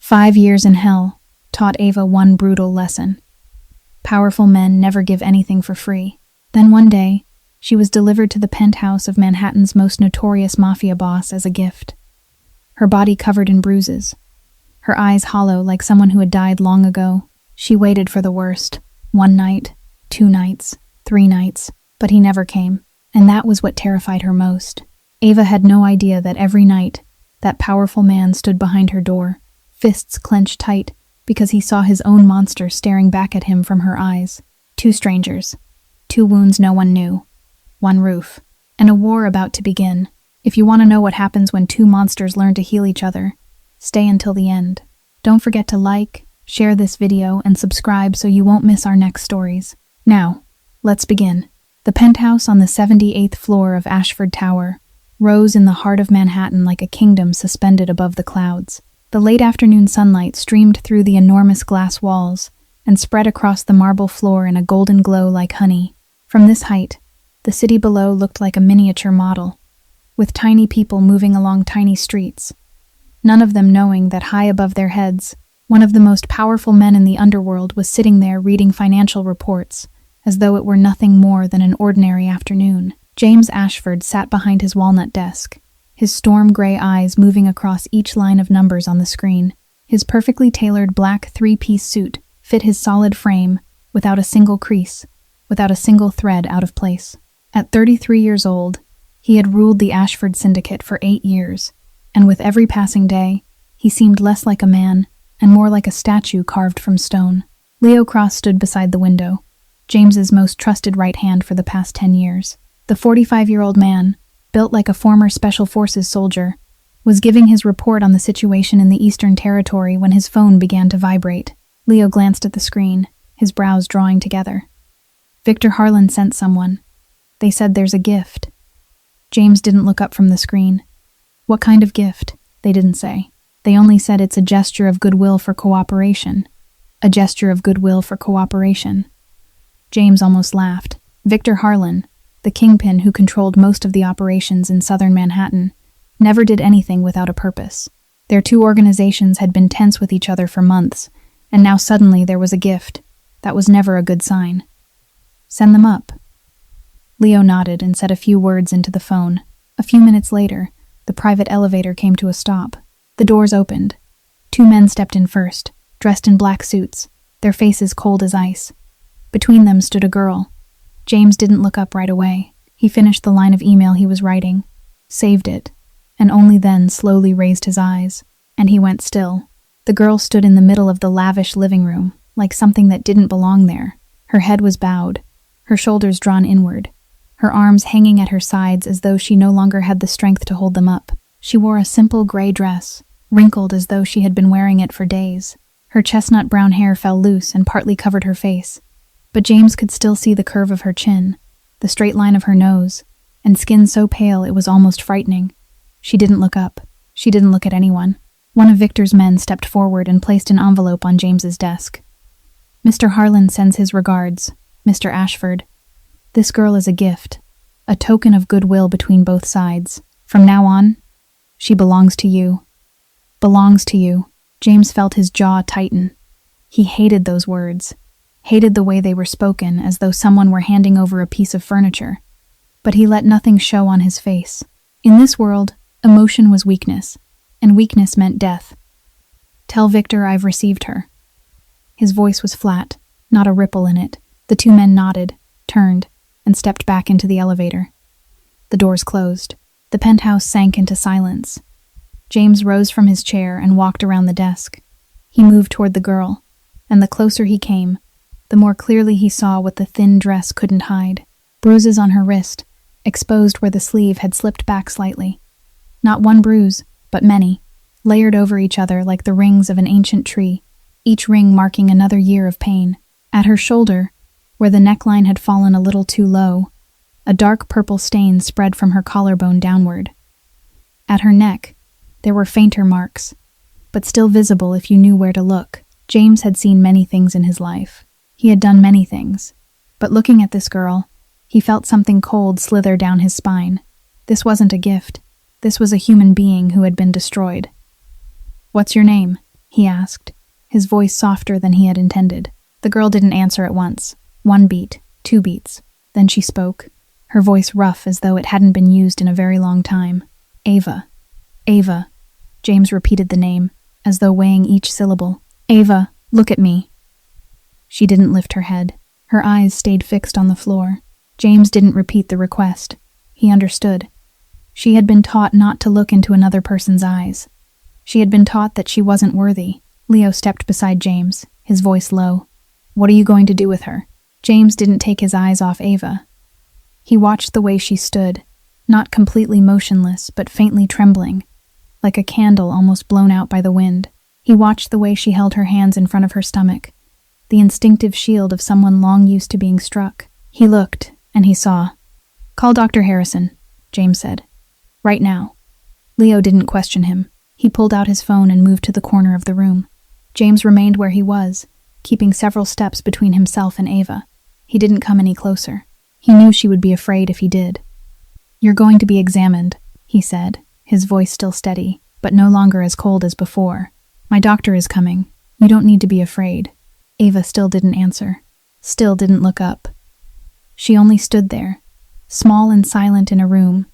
5 years in hell taught Ava one brutal lesson. Powerful men never give anything for free. Then one day, she was delivered to the penthouse of Manhattan's most notorious mafia boss as a gift. Her body covered in bruises, her eyes hollow like someone who had died long ago. She waited for the worst. 1 night, 2 nights, 3 nights, but he never came, and that was what terrified her most. Ava had no idea that every night, that powerful man stood behind her door, fists clenched tight, because he saw his own monster staring back at him from her eyes. 2 strangers, 2 wounds no one knew, 1 roof, and a war about to begin. If you want to know what happens when 2 monsters learn to heal each other, stay until the end. Don't forget to like, share this video, and subscribe so you won't miss our next stories. Now, let's begin. The penthouse on the 78th floor of Ashford Tower rose in the heart of Manhattan like a kingdom suspended above the clouds. The late afternoon sunlight streamed through the enormous glass walls and spread across the marble floor in a golden glow like honey. From this height, the city below looked like a miniature model, with tiny people moving along tiny streets, none of them knowing that high above their heads, one of the most powerful men in the underworld was sitting there reading financial reports, as though it were nothing more than an ordinary afternoon. James Ashford sat behind his walnut desk, his storm-gray eyes moving across each line of numbers on the screen. His perfectly tailored black 3-piece suit fit his solid frame without a single crease, without a single thread out of place. At 33 years old, he had ruled the Ashford Syndicate for 8 years, and with every passing day, he seemed less like a man and more like a statue carved from stone. Leo Cross stood beside the window, James's most trusted right hand for the past 10 years. The 45-year-old man, built like a former Special Forces soldier, was giving his report on the situation in the Eastern Territory when his phone began to vibrate. Leo glanced at the screen, his brows drawing together. Victor Harlan sent someone. They said there's a gift. James didn't look up from the screen. What kind of gift? They didn't say. They only said it's a gesture of goodwill for cooperation. A gesture of goodwill for cooperation. James almost laughed. Victor Harlan, the kingpin who controlled most of the operations in southern Manhattan, never did anything without a purpose. Their 2 organizations had been tense with each other for months, and now suddenly there was a gift. That was never a good sign. Send them up. Leo nodded and said a few words into the phone. A few minutes later, the private elevator came to a stop. The doors opened. 2 men stepped in first, dressed in black suits, their faces cold as ice. Between them stood a girl. James didn't look up right away. He finished the line of email he was writing, saved it, and only then slowly raised his eyes. And he went still. The girl stood in the middle of the lavish living room, like something that didn't belong there. Her head was bowed, her shoulders drawn inward, her arms hanging at her sides as though she no longer had the strength to hold them up. She wore a simple gray dress, wrinkled as though she had been wearing it for days. Her chestnut brown hair fell loose and partly covered her face, but James could still see the curve of her chin, the straight line of her nose, and skin so pale it was almost frightening. She didn't look up. She didn't look at anyone. One of Victor's men stepped forward and placed an envelope on James's desk. Mr. Harlan sends his regards, Mr. Ashford. This girl is a gift, a token of goodwill between both sides. From now on, she belongs to you. Belongs to you. James felt his jaw tighten. He hated those words, hated the way they were spoken as though someone were handing over a piece of furniture. But he let nothing show on his face. In this world, emotion was weakness, and weakness meant death. Tell Victor I've received her. His voice was flat, not a ripple in it. The 2 men nodded, turned, and stepped back into the elevator. The doors closed. The penthouse sank into silence. James rose from his chair and walked around the desk. He moved toward the girl, and the closer he came, the more clearly he saw what the thin dress couldn't hide. Bruises on her wrist, exposed where the sleeve had slipped back slightly. Not one bruise, but many, layered over each other like the rings of an ancient tree, each ring marking another year of pain. At her shoulder, where the neckline had fallen a little too low, a dark purple stain spread from her collarbone downward. At her neck, there were fainter marks, but still visible if you knew where to look. James had seen many things in his life. He had done many things. But looking at this girl, he felt something cold slither down his spine. This wasn't a gift. This was a human being who had been destroyed. "What's your name?" he asked, his voice softer than he had intended. The girl didn't answer at once. 1 beat, 2 beats. Then she spoke, her voice rough as though it hadn't been used in a very long time. Ava. Ava. James repeated the name, as though weighing each syllable. Ava, look at me. She didn't lift her head. Her eyes stayed fixed on the floor. James didn't repeat the request. He understood. She had been taught not to look into another person's eyes. She had been taught that she wasn't worthy. Leo stepped beside James, his voice low. What are you going to do with her? James didn't take his eyes off Ava. He watched the way she stood, not completely motionless, but faintly trembling, like a candle almost blown out by the wind. He watched the way she held her hands in front of her stomach, the instinctive shield of someone long used to being struck. He looked, and he saw. Call Dr. Harrison, James said. Right now. Leo didn't question him. He pulled out his phone and moved to the corner of the room. James remained where he was, keeping several steps between himself and Ava. He didn't come any closer. He knew she would be afraid if he did. You're going to be examined, he said, his voice still steady, but no longer as cold as before. My doctor is coming. You don't need to be afraid. Ava still didn't answer, still didn't look up. She only stood there, small and silent in a room,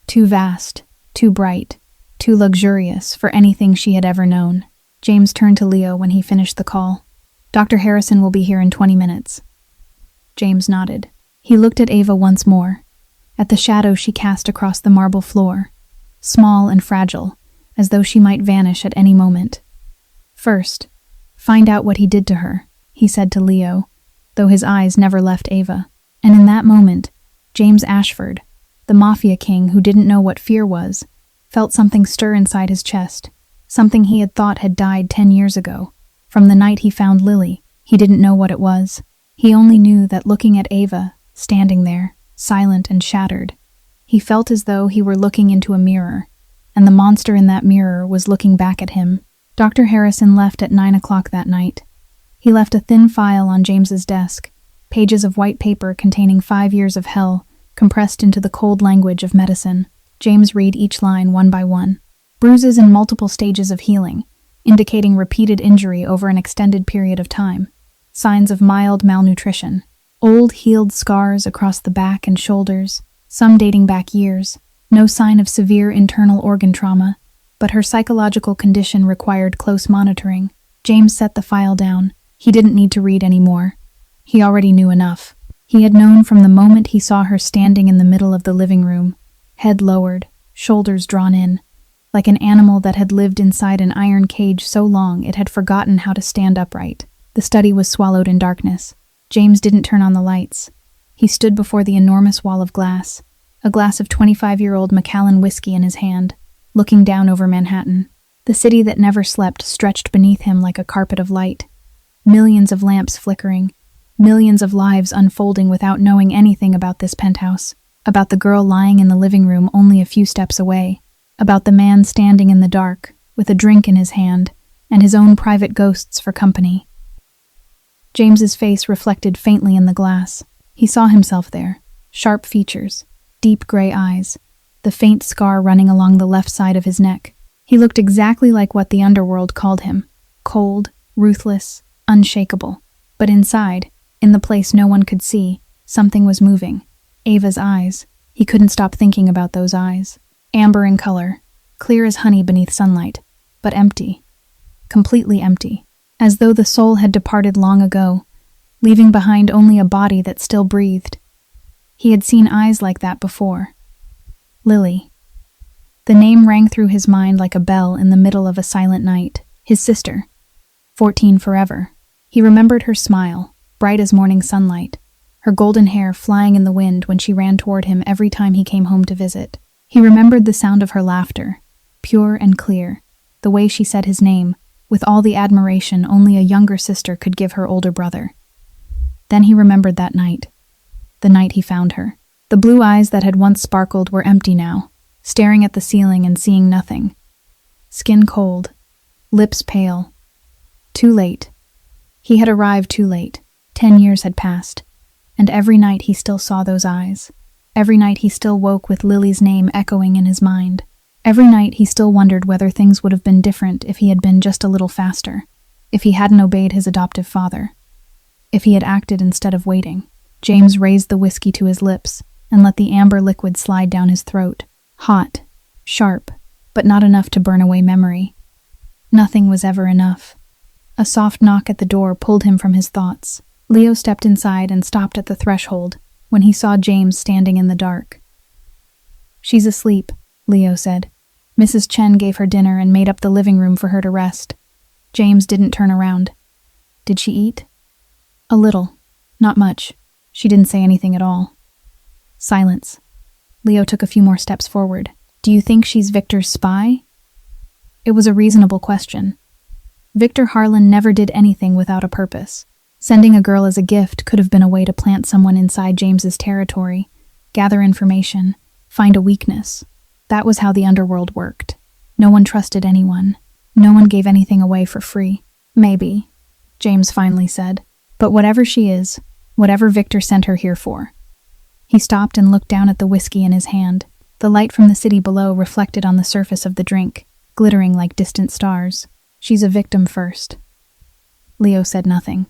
too vast, too bright, too luxurious for anything she had ever known. James turned to Leo when he finished the call. Dr. Harrison will be here in 20 minutes. James nodded. He looked at Ava once more, at the shadow she cast across the marble floor, small and fragile, as though she might vanish at any moment. First, find out what he did to her, he said to Leo, though his eyes never left Ava. And in that moment, James Ashford, the Mafia king who didn't know what fear was, felt something stir inside his chest, something he had thought had died 10 years ago. From the night he found Lily, he didn't know what it was. He only knew that looking at Ava, standing there, silent and shattered, he felt as though he were looking into a mirror, and the monster in that mirror was looking back at him. Dr. Harrison left at 9 o'clock that night. He left a thin file on James's desk, pages of white paper containing 5 years of hell, compressed into the cold language of medicine. James read each line one by one. Bruises in multiple stages of healing, indicating repeated injury over an extended period of time. Signs of mild malnutrition. Old healed scars across the back and shoulders, some dating back years. No sign of severe internal organ trauma, but her psychological condition required close monitoring. James set the file down. He didn't need to read anymore. He already knew enough. He had known from the moment he saw her standing in the middle of the living room, head lowered, shoulders drawn in, like an animal that had lived inside an iron cage so long it had forgotten how to stand upright. The study was swallowed in darkness. James didn't turn on the lights. He stood before the enormous wall of glass, a glass of 25-year-old Macallan whiskey in his hand, looking down over Manhattan. The city that never slept stretched beneath him like a carpet of light. Millions of lamps flickering, millions of lives unfolding without knowing anything about this penthouse, about the girl lying in the living room only a few steps away, about the man standing in the dark, with a drink in his hand, and his own private ghosts for company. James's face reflected faintly in the glass. He saw himself there, sharp features, deep gray eyes, the faint scar running along the left side of his neck. He looked exactly like what the underworld called him, cold, ruthless, unshakable. But inside, in the place no one could see, something was moving. Ava's eyes. He couldn't stop thinking about those eyes. Amber in color, clear as honey beneath sunlight, but empty. Completely empty. As though the soul had departed long ago, leaving behind only a body that still breathed. He had seen eyes like that before. Lily. The name rang through his mind like a bell in the middle of a silent night. His sister. 14 forever. He remembered her smile, bright as morning sunlight, her golden hair flying in the wind when she ran toward him every time he came home to visit. He remembered the sound of her laughter, pure and clear, the way she said his name, with all the admiration only a younger sister could give her older brother. Then he remembered that night, the night he found her. The blue eyes that had once sparkled were empty now, staring at the ceiling and seeing nothing. Skin cold, lips pale. Too late. He had arrived too late. 10 years had passed, and every night he still saw those eyes. Every night he still woke with Lily's name echoing in his mind. Every night he still wondered whether things would have been different if he had been just a little faster, if he hadn't obeyed his adoptive father, if he had acted instead of waiting. James raised the whiskey to his lips and let the amber liquid slide down his throat. Hot, sharp, but not enough to burn away memory. Nothing was ever enough. A soft knock at the door pulled him from his thoughts. Leo stepped inside and stopped at the threshold when he saw James standing in the dark. "She's asleep," Leo said. "Mrs. Chen gave her dinner and made up the living room for her to rest." James didn't turn around. "Did she eat?" "A little. Not much. She didn't say anything at all." Silence. Leo took a few more steps forward. "Do you think she's Victor's spy?" It was a reasonable question. Victor Harlan never did anything without a purpose. Sending a girl as a gift could have been a way to plant someone inside James's territory, gather information, find a weakness. That was how the underworld worked. No one trusted anyone. No one gave anything away for free. "Maybe," James finally said. "But whatever she is, whatever Victor sent her here for." He stopped and looked down at the whiskey in his hand. The light from the city below reflected on the surface of the drink, glittering like distant stars. "She's a victim first." Leo said nothing.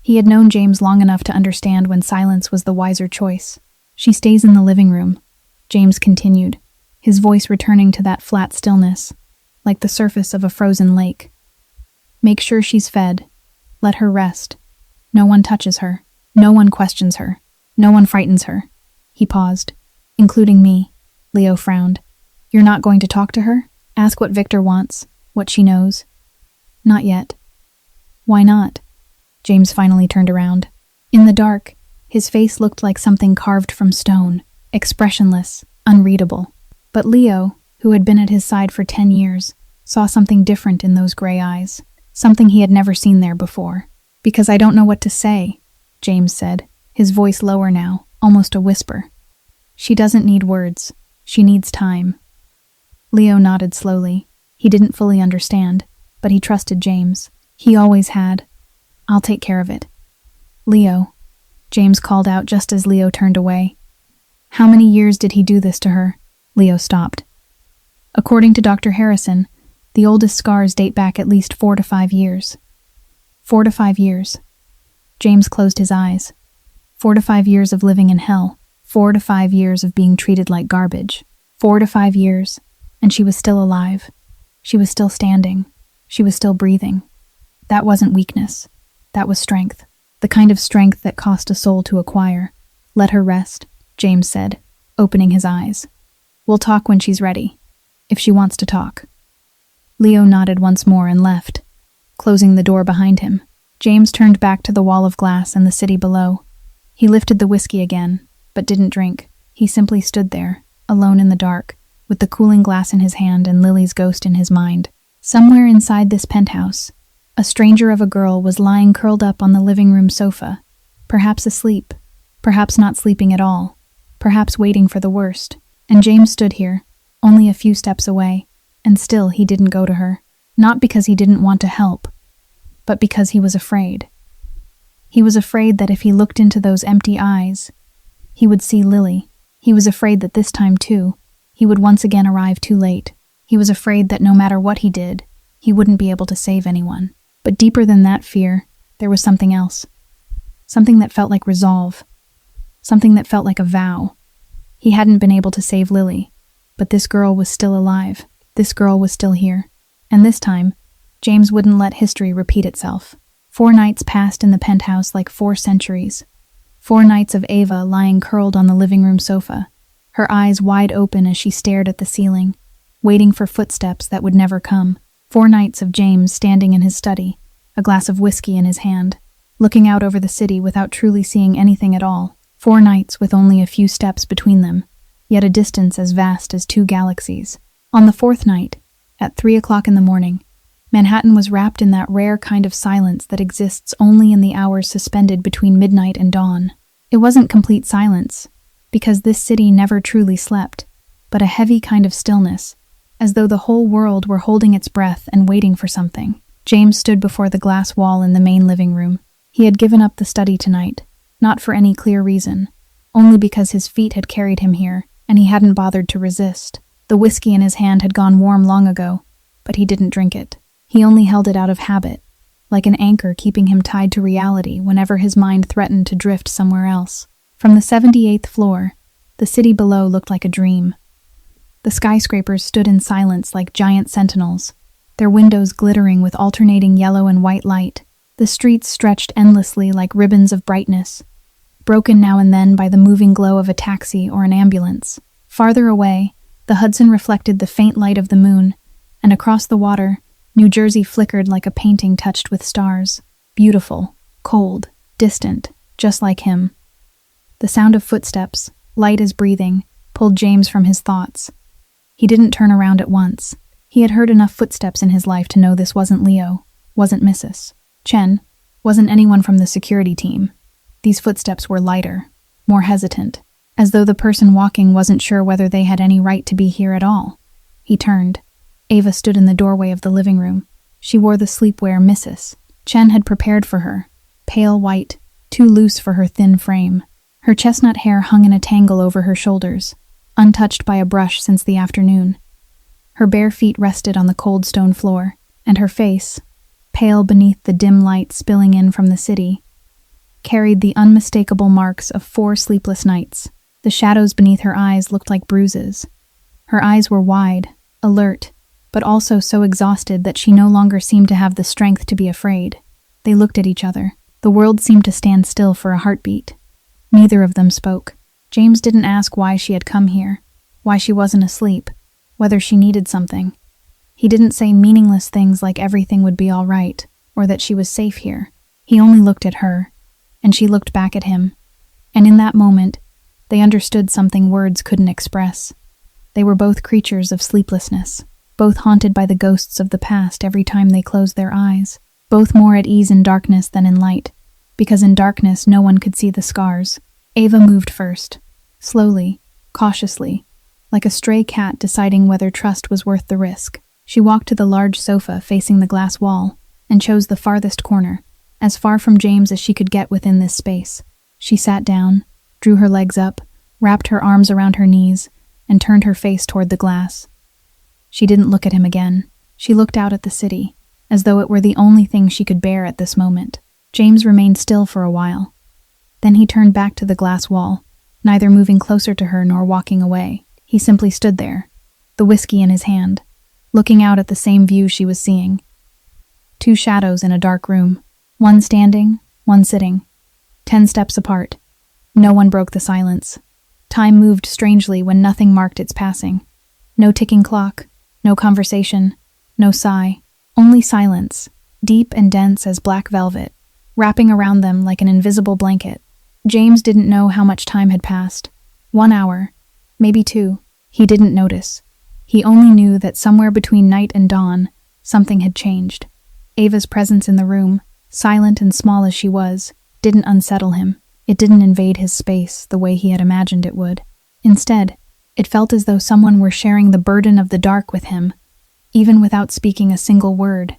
He had known James long enough to understand when silence was the wiser choice. "She stays in the living room," James continued, his voice returning to that flat stillness, like the surface of a frozen lake. "Make sure she's fed. Let her rest. No one touches her. No one questions her. No one frightens her." He paused. "Including me." Leo frowned. "You're not going to talk to her? Ask what Victor wants, what she knows?" "Not yet." "Why not?" James finally turned around. In the dark, his face looked like something carved from stone, expressionless, unreadable. But Leo, who had been at his side for 10 years, saw something different in those gray eyes, something he had never seen there before. "Because I don't know what to say," James said, his voice lower now, almost a whisper. "She doesn't need words. She needs time." Leo nodded slowly. He didn't fully understand, but he trusted James. He always had. "I'll take care of it." "Leo," James called out just as Leo turned away. "How many years did he do this to her?" Leo stopped. According to Dr. Harrison, the oldest scars date back at least 4 to 5 years. 4 to 5 years. James closed his eyes. 4 to 5 years of living in hell. 4 to 5 years of being treated like garbage. 4 to 5 years, and she was still alive. She was still standing. She was still breathing. That wasn't weakness. That was strength. The kind of strength that cost a soul to acquire. "Let her rest," James said, opening his eyes. "We'll talk when she's ready. If she wants to talk." Leo nodded once more and left, closing the door behind him. James turned back to the wall of glass and the city below. He lifted the whiskey again, but didn't drink. He simply stood there, alone in the dark, with the cooling glass in his hand and Lily's ghost in his mind. Somewhere inside this penthouse, a stranger of a girl was lying curled up on the living room sofa, perhaps asleep, perhaps not sleeping at all, perhaps waiting for the worst. And James stood here, only a few steps away, and still he didn't go to her. Not because he didn't want to help, but because he was afraid. He was afraid that if he looked into those empty eyes, he would see Lily. He was afraid that this time, too, he would once again arrive too late. He was afraid that no matter what he did, he wouldn't be able to save anyone. But deeper than that fear, there was something else. Something that felt like resolve. Something that felt like a vow. He hadn't been able to save Lily, but this girl was still alive. This girl was still here. And this time, James wouldn't let history repeat itself. 4 nights passed in the penthouse like 4 centuries. 4 nights of Ava lying curled on the living room sofa, her eyes wide open as she stared at the ceiling, waiting for footsteps that would never come. 4 nights of James standing in his study, a glass of whiskey in his hand, looking out over the city without truly seeing anything at all. 4 nights with only a few steps between them, yet a distance as vast as 2 galaxies. On the 4th night, at 3 o'clock in the morning, Manhattan was wrapped in that rare kind of silence that exists only in the hours suspended between midnight and dawn. It wasn't complete silence, because this city never truly slept, but a heavy kind of stillness, as though the whole world were holding its breath and waiting for something. James stood before the glass wall in the main living room. He had given up the study tonight, not for any clear reason, only because his feet had carried him here, and he hadn't bothered to resist. The whiskey in his hand had gone warm long ago, but he didn't drink it. He only held it out of habit, like an anchor keeping him tied to reality whenever his mind threatened to drift somewhere else. From the 78th floor, the city below looked like a dream. The skyscrapers stood in silence like giant sentinels, their windows glittering with alternating yellow and white light. The streets stretched endlessly like ribbons of brightness, broken now and then by the moving glow of a taxi or an ambulance. Farther away, the Hudson reflected the faint light of the moon, and across the water, New Jersey flickered like a painting touched with stars. Beautiful, cold, distant, just like him. The sound of footsteps, light as breathing, pulled James from his thoughts. He didn't turn around at once. He had heard enough footsteps in his life to know this wasn't Leo, wasn't Mrs. Chen, wasn't anyone from the security team. These footsteps were lighter, more hesitant, as though the person walking wasn't sure whether they had any right to be here at all. He turned. Ava stood in the doorway of the living room. She wore the sleepwear Mrs. Chen had prepared for her, pale white, too loose for her thin frame. Her chestnut hair hung in a tangle over her shoulders, untouched by a brush since the afternoon. Her bare feet rested on the cold stone floor, and her face, pale beneath the dim light spilling in from the city, carried the unmistakable marks of 4 sleepless nights. The shadows beneath her eyes looked like bruises. Her eyes were wide, alert, but also so exhausted that she no longer seemed to have the strength to be afraid. They looked at each other. The world seemed to stand still for a heartbeat. Neither of them spoke. James didn't ask why she had come here, why she wasn't asleep, whether she needed something. He didn't say meaningless things like everything would be all right, or that she was safe here. He only looked at her, and she looked back at him. And in that moment, they understood something words couldn't express. They were both creatures of sleeplessness, both haunted by the ghosts of the past every time they closed their eyes, both more at ease in darkness than in light, because in darkness no one could see the scars. Ava moved first, slowly, cautiously, like a stray cat deciding whether trust was worth the risk. She walked to the large sofa facing the glass wall and chose the farthest corner, as far from James as she could get within this space. She sat down, drew her legs up, wrapped her arms around her knees, and turned her face toward the glass. She didn't look at him again. She looked out at the city, as though it were the only thing she could bear at this moment. James remained still for a while. Then he turned back to the glass wall, neither moving closer to her nor walking away. He simply stood there, the whiskey in his hand, looking out at the same view she was seeing. 2 shadows in a dark room, one standing, one sitting, 10 steps apart. No one broke the silence. Time moved strangely when nothing marked its passing. No ticking clock, no conversation, no sigh, only silence, deep and dense as black velvet, wrapping around them like an invisible blanket. James didn't know how much time had passed. 1 hour, maybe 2. He didn't notice. He only knew that somewhere between night and dawn, something had changed. Ava's presence in the room, silent and small as she was, didn't unsettle him. It didn't invade his space the way he had imagined it would. Instead, it felt as though someone were sharing the burden of the dark with him, even without speaking a single word,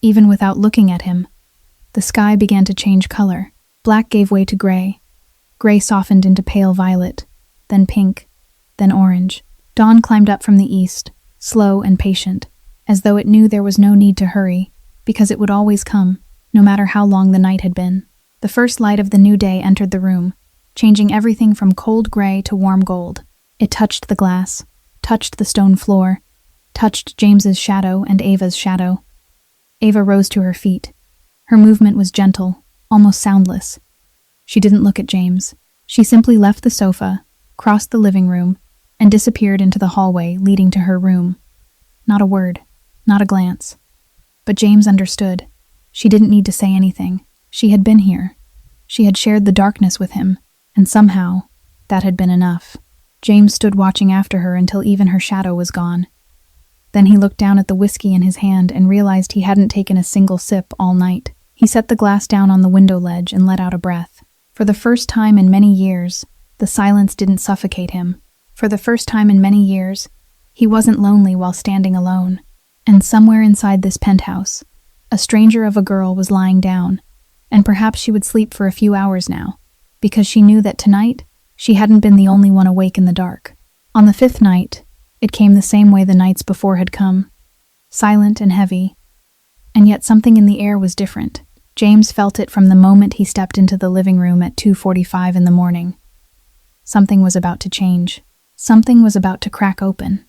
even without looking at him. The sky began to change color. Black gave way to gray. Gray softened into pale violet, then pink, then orange. Dawn climbed up from the east, slow and patient, as though it knew there was no need to hurry, because it would always come, no matter how long the night had been. The first light of the new day entered the room, changing everything from cold gray to warm gold. It touched the glass, touched the stone floor, touched James's shadow and Ava's shadow. Ava rose to her feet. Her movement was gentle, almost soundless. She didn't look at James. She simply left the sofa, crossed the living room, and disappeared into the hallway leading to her room. Not a word, not a glance. But James understood. She didn't need to say anything. She had been here. She had shared the darkness with him, and somehow, that had been enough. James stood watching after her until even her shadow was gone. Then he looked down at the whiskey in his hand and realized he hadn't taken a single sip all night. He set the glass down on the window ledge and let out a breath. For the first time in many years, the silence didn't suffocate him. For the first time in many years, he wasn't lonely while standing alone. And somewhere inside this penthouse, a stranger of a girl was lying down, and perhaps she would sleep for a few hours now, because she knew that tonight, she hadn't been the only one awake in the dark. On the 5th night, It came the same way the nights before had come, silent and heavy. And yet something in the air was different. James felt it from the moment he stepped into the living room at 2:45 in the morning. Something was about to change. Something was about to crack open.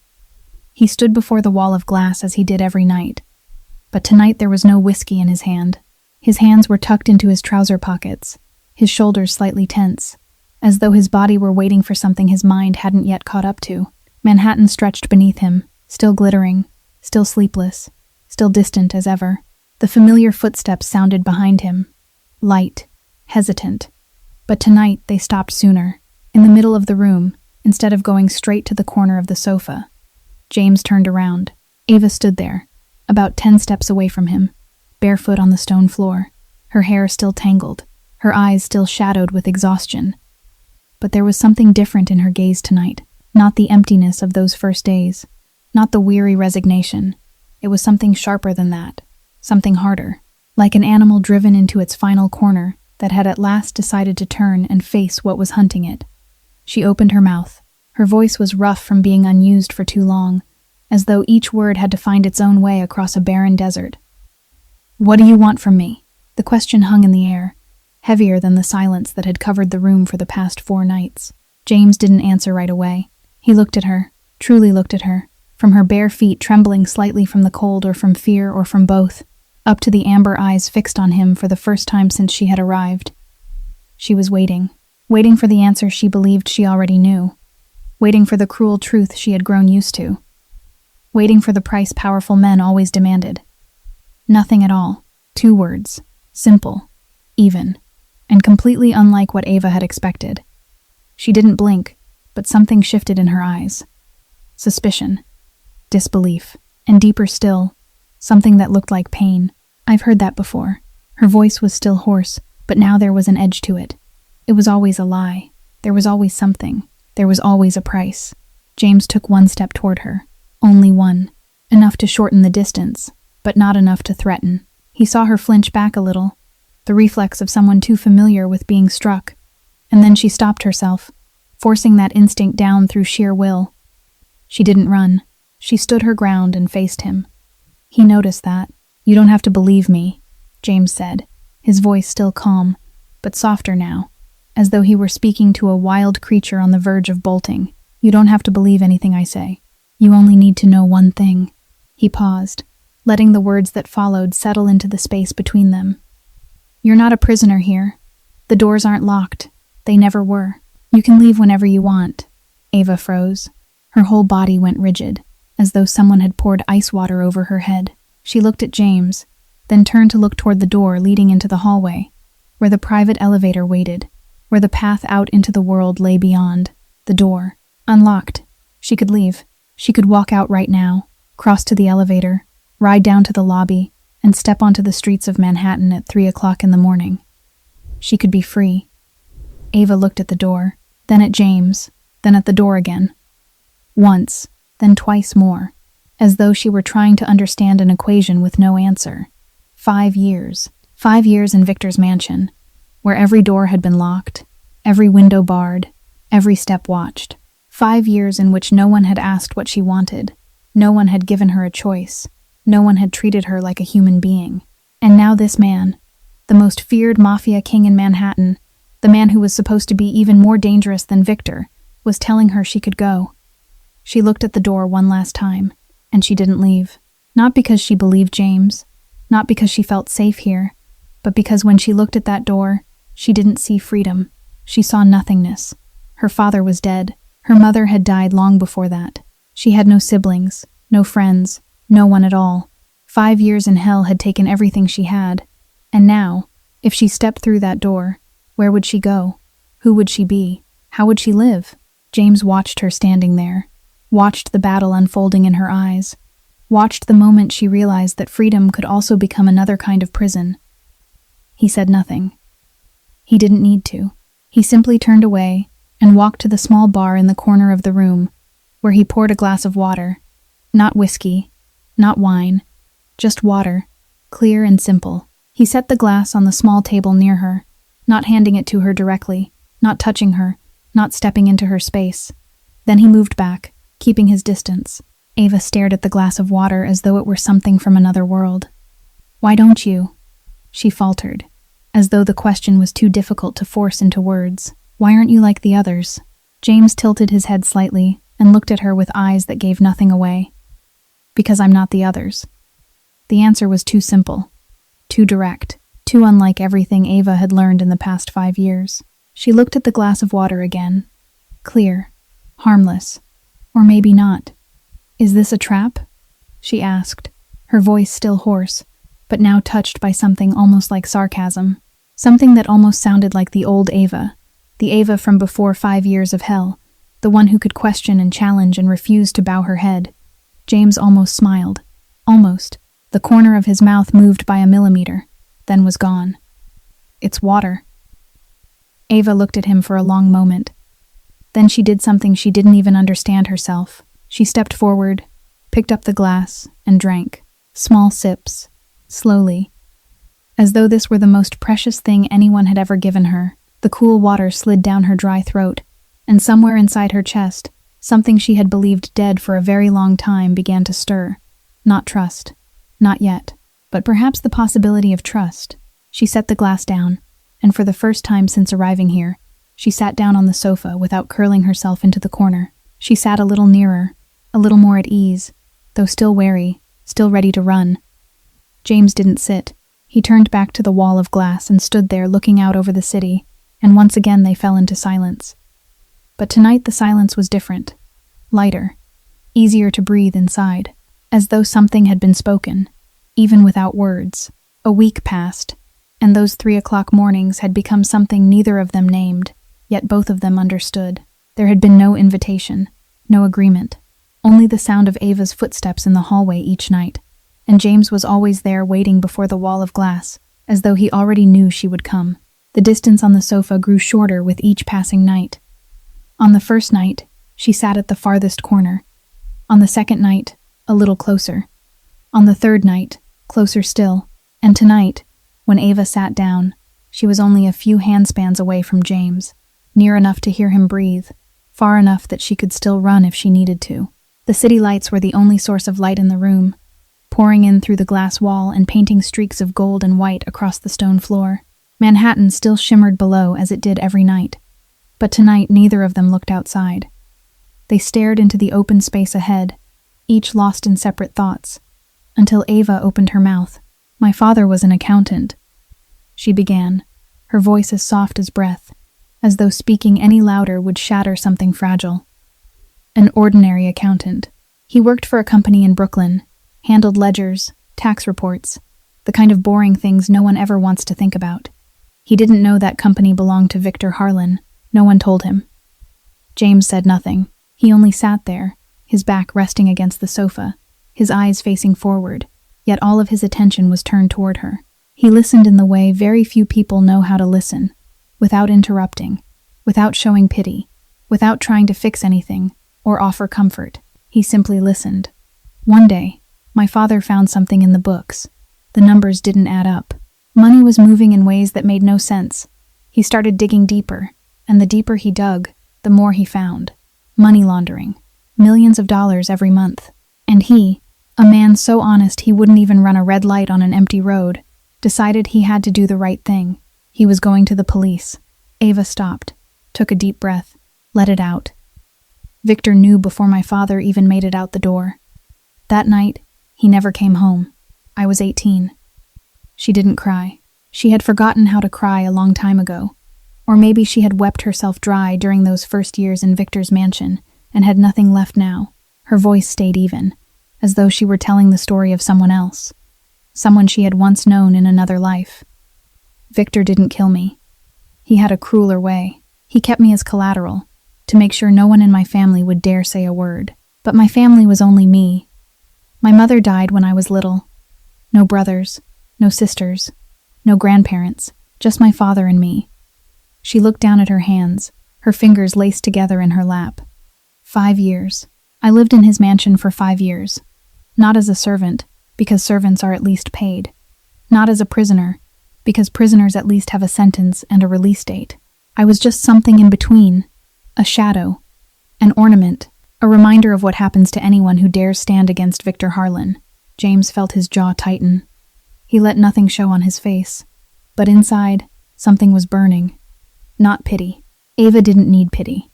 He stood before the wall of glass as he did every night. But tonight there was no whiskey in his hand. His hands were tucked into his trouser pockets, his shoulders slightly tense, as though his body were waiting for something his mind hadn't yet caught up to. Manhattan stretched beneath him, still glittering, still sleepless, still distant as ever. The familiar footsteps sounded behind him, light, hesitant. But tonight they stopped sooner, in the middle of the room, instead of going straight to the corner of the sofa. James turned around. Ava stood there, about 10 steps away from him, barefoot on the stone floor, her hair still tangled, her eyes still shadowed with exhaustion. But there was something different in her gaze tonight, not the emptiness of those first days, not the weary resignation. It was something sharper than that, something harder, like an animal driven into its final corner that had at last decided to turn and face what was hunting it. She opened her mouth. Her voice was rough from being unused for too long, as though each word had to find its own way across a barren desert. "What do you want from me?" The question hung in the air, heavier than the silence that had covered the room for the past 4 nights. James didn't answer right away. He looked at her, truly looked at her, from her bare feet trembling slightly from the cold or from fear or from both, up to the amber eyes fixed on him for the first time since she had arrived. She was waiting for the answer she believed she already knew, waiting for the cruel truth she had grown used to, waiting for the price powerful men always demanded. Nothing at all. 2 words, simple, even, and completely unlike what Ava had expected. She didn't blink, but something shifted in her eyes. Suspicion, disbelief, and deeper still, something that looked like pain. "I've heard that before." Her voice was still hoarse, but now there was an edge to it. It was always a lie. There was always something. There was always a price. James took 1 step toward her. Only one. Enough to shorten the distance, but not enough to threaten. He saw her flinch back a little, the reflex of someone too familiar with being struck. And then she stopped herself, forcing that instinct down through sheer will. She didn't run. She stood her ground and faced him. He noticed that. "You don't have to believe me," James said, his voice still calm, but softer now, as though he were speaking to a wild creature on the verge of bolting. "You don't have to believe anything I say. You only need to know one thing." He paused, letting the words that followed settle into the space between them. "You're not a prisoner here. The doors aren't locked. They never were. You can leave whenever you want." Ava froze. Her whole body went rigid, as though someone had poured ice water over her head. She looked at James, then turned to look toward the door leading into the hallway, where the private elevator waited, where the path out into the world lay beyond. The door, unlocked. She could leave. She could walk out right now, cross to the elevator, ride down to the lobby, and step onto the streets of Manhattan at 3 o'clock in the morning. She could be free. Ava looked at the door, then at James, then at the door again. Once, then twice more, as though she were trying to understand an equation with no answer. 5 years. 5 years in Victor's mansion, where every door had been locked, every window barred, every step watched. 5 years in which no one had asked what she wanted, no one had given her a choice, no one had treated her like a human being. And now this man, the most feared Mafia king in Manhattan, the man who was supposed to be even more dangerous than Victor, was telling her she could go. She looked at the door one last time, and she didn't leave. Not because she believed James, not because she felt safe here, but because when she looked at that door, she didn't see freedom. She saw nothingness. Her father was dead. Her mother had died long before that. She had no siblings, no friends, no one at all. 5 years in hell had taken everything she had. And now, if she stepped through that door, where would she go? Who would she be? How would she live? James watched her standing there, watched the battle unfolding in her eyes, watched the moment she realized that freedom could also become another kind of prison. He said nothing. He didn't need to. He simply turned away and walked to the small bar in the corner of the room, where he poured a glass of water. Not whiskey, not wine, just water, clear and simple. He set the glass on the small table near her, not handing it to her directly, not touching her, not stepping into her space. Then he moved back, keeping his distance. Ava stared at the glass of water as though it were something from another world. "Why don't you?" she faltered, as though the question was too difficult to force into words. "Why aren't you like the others?" James tilted his head slightly and looked at her with eyes that gave nothing away. "Because I'm not the others." The answer was too simple, too direct, too unlike everything Ava had learned in the past 5 years. She looked at the glass of water again. Clear, harmless, or maybe not. "Is this a trap?" she asked, her voice still hoarse, but now touched by something almost like sarcasm, something that almost sounded like the old Ava, the Ava from before 5 years of hell, the one who could question and challenge and refuse to bow her head. James almost smiled. Almost. The corner of his mouth moved by a millimeter, then was gone. "It's water." Ava looked at him for a long moment. Then she did something she didn't even understand herself. She stepped forward, picked up the glass, and drank. Small sips, slowly. As though this were the most precious thing anyone had ever given her, the cool water slid down her dry throat, and somewhere inside her chest, something she had believed dead for a very long time began to stir. Not trust. Not yet. But perhaps the possibility of trust. She set the glass down, and for the first time since arriving here, she sat down on the sofa without curling herself into the corner. She sat a little nearer, a little more at ease, though still wary, still ready to run. James didn't sit. He turned back to the wall of glass and stood there looking out over the city, and once again they fell into silence. But tonight the silence was different. Lighter. Easier to breathe inside. As though something had been spoken, even without words. A week passed, and those 3 o'clock mornings had become something neither of them named, yet both of them understood. There had been no invitation, no agreement, only the sound of Ava's footsteps in the hallway each night, and James was always there waiting before the wall of glass, as though he already knew she would come. The distance on the sofa grew shorter with each passing night. On the first night, she sat at the farthest corner. On the second night, a little closer. On the third night, closer still. And tonight, when Ava sat down, she was only a few handspans away from James, near enough to hear him breathe, far enough that she could still run if she needed to. The city lights were the only source of light in the room, pouring in through the glass wall and painting streaks of gold and white across the stone floor. Manhattan still shimmered below as it did every night, but tonight neither of them looked outside. They stared into the open space ahead, each lost in separate thoughts, until Ava opened her mouth. "My father was an accountant," she began, her voice as soft as breath, as though speaking any louder would shatter something fragile. "An ordinary accountant. He worked for a company in Brooklyn, handled ledgers, tax reports, the kind of boring things no one ever wants to think about. He didn't know that company belonged to Victor Harlan. No one told him." James said nothing. He only sat there, his back resting against the sofa, his eyes facing forward, yet all of his attention was turned toward her. He listened in the way very few people know how to listen, without interrupting, without showing pity, without trying to fix anything or offer comfort. He simply listened. "One day, my father found something in the books. The numbers didn't add up. Money was moving in ways that made no sense. He started digging deeper, and the deeper he dug, the more he found. Money laundering. Millions of dollars every month. And he, a man so honest he wouldn't even run a red light on an empty road, decided he had to do the right thing. He was going to the police." Ava stopped, took a deep breath, let it out. "Victor knew before my father even made it out the door. That night, he never came home. I was 18. She didn't cry. She had forgotten how to cry a long time ago. Or maybe she had wept herself dry during those first years in Victor's mansion and had nothing left now. Her voice stayed even, as though she were telling the story of someone else, someone she had once known in another life. "Victor didn't kill me. He had a crueler way. He kept me as collateral, to make sure no one in my family would dare say a word. But my family was only me. My mother died when I was little. No brothers, no sisters, no grandparents, just my father and me." She looked down at her hands, her fingers laced together in her lap. 5 years. I lived in his mansion for 5 years. Not as a servant, because servants are at least paid. Not as a prisoner, because prisoners at least have a sentence and a release date. I was just something in between. A shadow. An ornament. A reminder of what happens to anyone who dares stand against Victor Harlan. James felt his jaw tighten. He let nothing show on his face. But inside, something was burning. Not pity. Ava didn't need pity.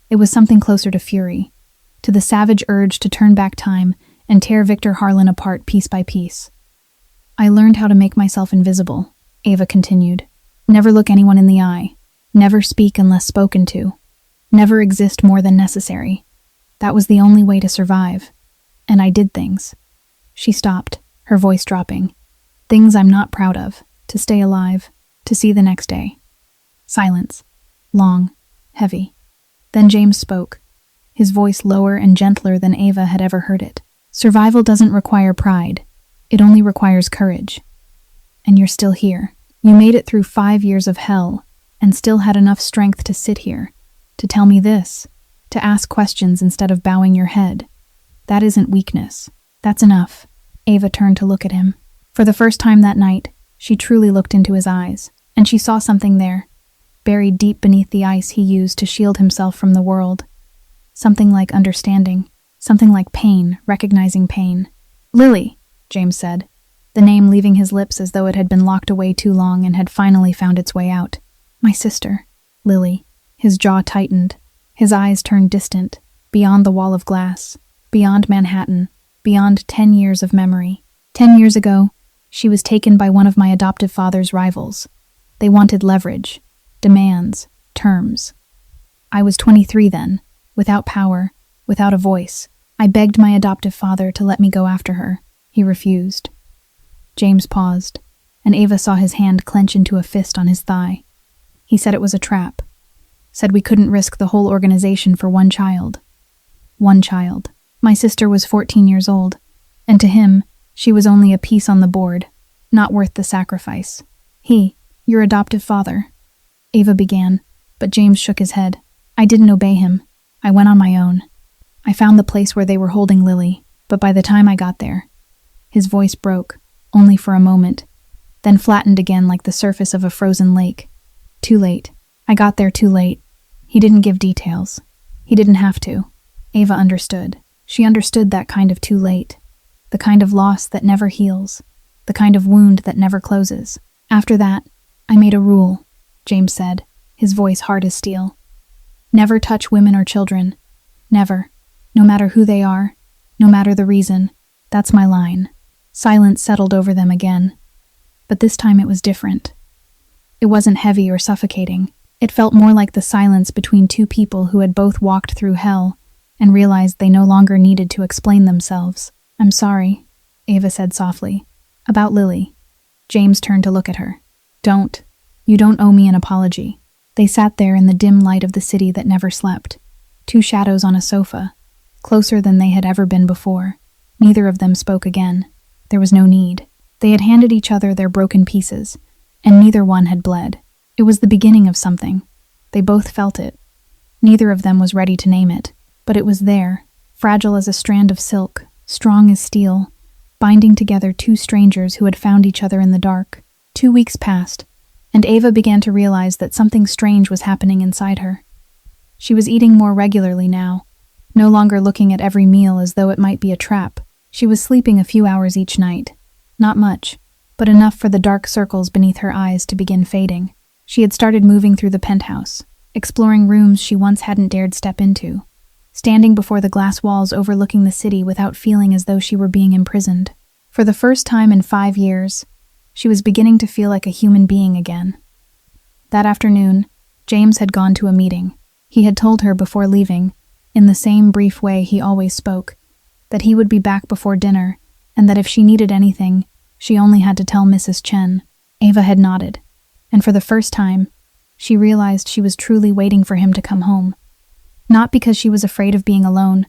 It was something closer to fury, to the savage urge to turn back time and tear Victor Harlan apart piece by piece. I learned how to make myself invisible, Ava continued. Never look anyone in the eye. Never speak unless spoken to. Never exist more than necessary. That was the only way to survive. And I did things. She stopped, her voice dropping. Things I'm not proud of, to stay alive, to see the next day. Silence. Long, heavy. Then James spoke, his voice lower and gentler than Ava had ever heard it. Survival doesn't require pride. It only requires courage. And you're still here. You made it through 5 years of hell, and still had enough strength to sit here, to tell me this, to ask questions instead of bowing your head. That isn't weakness. That's enough. Ava turned to look at him. For the first time that night, she truly looked into his eyes, and she saw something there, buried deep beneath the ice he used to shield himself from the world. Something like understanding, something like pain, recognizing pain. Lily, James said, the name leaving his lips as though it had been locked away too long and had finally found its way out. My sister, Lily. His jaw tightened. His eyes turned distant, beyond the wall of glass, beyond Manhattan, beyond 10 years of memory. 10 years ago, she was taken by one of my adoptive father's rivals. They wanted leverage, demands, terms. I was 23 then, without power, without a voice. I begged my adoptive father to let me go after her. He refused. James paused, and Ava saw his hand clench into a fist on his thigh. He said it was a trap. Said we couldn't risk the whole organization for one child. One child. My sister was 14 years old, and to him, she was only a piece on the board, not worth the sacrifice. Your adoptive father. Ava began, but James shook his head. I didn't obey him. I went on my own. I found the place where they were holding Lily, but by the time I got there, his voice broke, only for a moment, then flattened again like the surface of a frozen lake. Too late. I got there too late. He didn't give details. He didn't have to. Ava understood. She understood that kind of too late. The kind of loss that never heals. The kind of wound that never closes. After that, I made a rule, James said, his voice hard as steel. Never touch women or children. Never. No matter who they are. No matter the reason. That's my line. Silence settled over them again. But this time it was different. It wasn't heavy or suffocating. It felt more like the silence between two people who had both walked through hell and realized they no longer needed to explain themselves. I'm sorry, Ava said softly. About Lily. James turned to look at her. Don't. You don't owe me an apology. They sat there in the dim light of the city that never slept. Two shadows on a sofa, closer than they had ever been before. Neither of them spoke again. There was no need. They had handed each other their broken pieces, and neither one had bled. It was the beginning of something. They both felt it. Neither of them was ready to name it, but it was there, fragile as a strand of silk, strong as steel, binding together two strangers who had found each other in the dark. 2 weeks passed, and Ava began to realize that something strange was happening inside her. She was eating more regularly now, no longer looking at every meal as though it might be a trap. She was sleeping a few hours each night. Not much, but enough for the dark circles beneath her eyes to begin fading. She had started moving through the penthouse, exploring rooms she once hadn't dared step into, standing before the glass walls overlooking the city without feeling as though she were being imprisoned. For the first time in 5 years, she was beginning to feel like a human being again. That afternoon, James had gone to a meeting. He had told her before leaving, in the same brief way he always spoke, that he would be back before dinner, and that if she needed anything, she only had to tell Mrs. Chen. Ava had nodded, and for the first time, she realized she was truly waiting for him to come home. Not because she was afraid of being alone,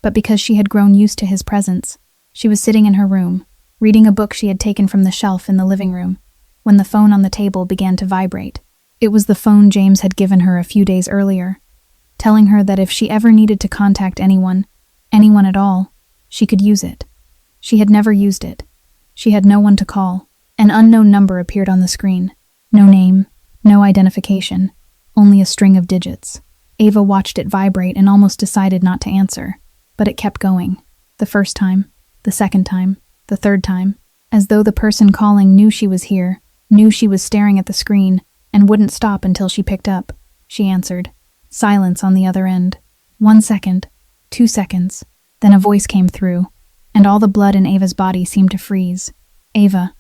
but because she had grown used to his presence. She was sitting in her room, reading a book she had taken from the shelf in the living room, when the phone on the table began to vibrate. It was the phone James had given her a few days earlier, telling her that if she ever needed to contact anyone at all, she could use it. She had never used it. She had no one to call. An unknown number appeared on the screen. No name, no identification, only a string of digits. Ava watched it vibrate and almost decided not to answer, but it kept going. The first time, the second time, the third time, as though the person calling knew she was here, knew she was staring at the screen, and wouldn't stop until she picked up. She answered. Silence on the other end. 1 second, 2 seconds, then a voice came through, and all the blood in Ava's body seemed to freeze. Ava.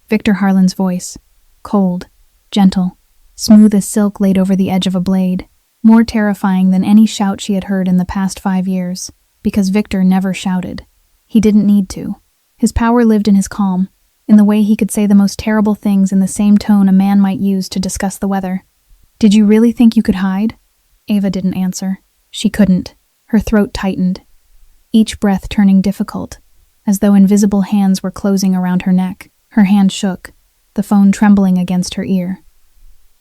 Victor Harlan's voice. Cold, gentle, smooth as silk laid over the edge of a blade, more terrifying than any shout she had heard in the past 5 years, because Victor never shouted. He didn't need to. His power lived in his calm, in the way he could say the most terrible things in the same tone a man might use to discuss the weather. Did you really think you could hide? Ava didn't answer. She couldn't. Her throat tightened, each breath turning difficult, as though invisible hands were closing around her neck. Her hand shook, the phone trembling against her ear.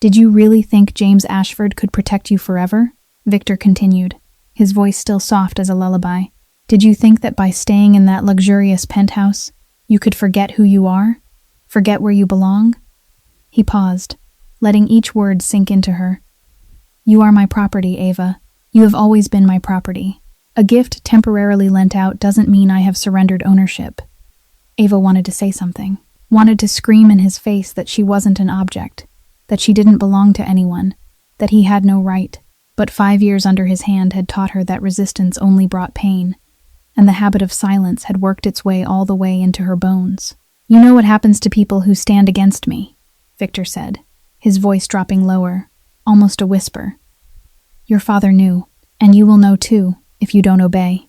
Did you really think James Ashford could protect you forever? Victor continued, his voice still soft as a lullaby. Did you think that by staying in that luxurious penthouse, you could forget who you are? Forget where you belong? He paused, letting each word sink into her. You are my property, Ava. You have always been my property. A gift temporarily lent out doesn't mean I have surrendered ownership. Ava wanted to say something, wanted to scream in his face that she wasn't an object, that she didn't belong to anyone, that he had no right. But 5 years under his hand had taught her that resistance only brought pain, and the habit of silence had worked its way all the way into her bones. You know what happens to people who stand against me, Victor said, his voice dropping lower, almost a whisper. Your father knew, and you will know too, if you don't obey.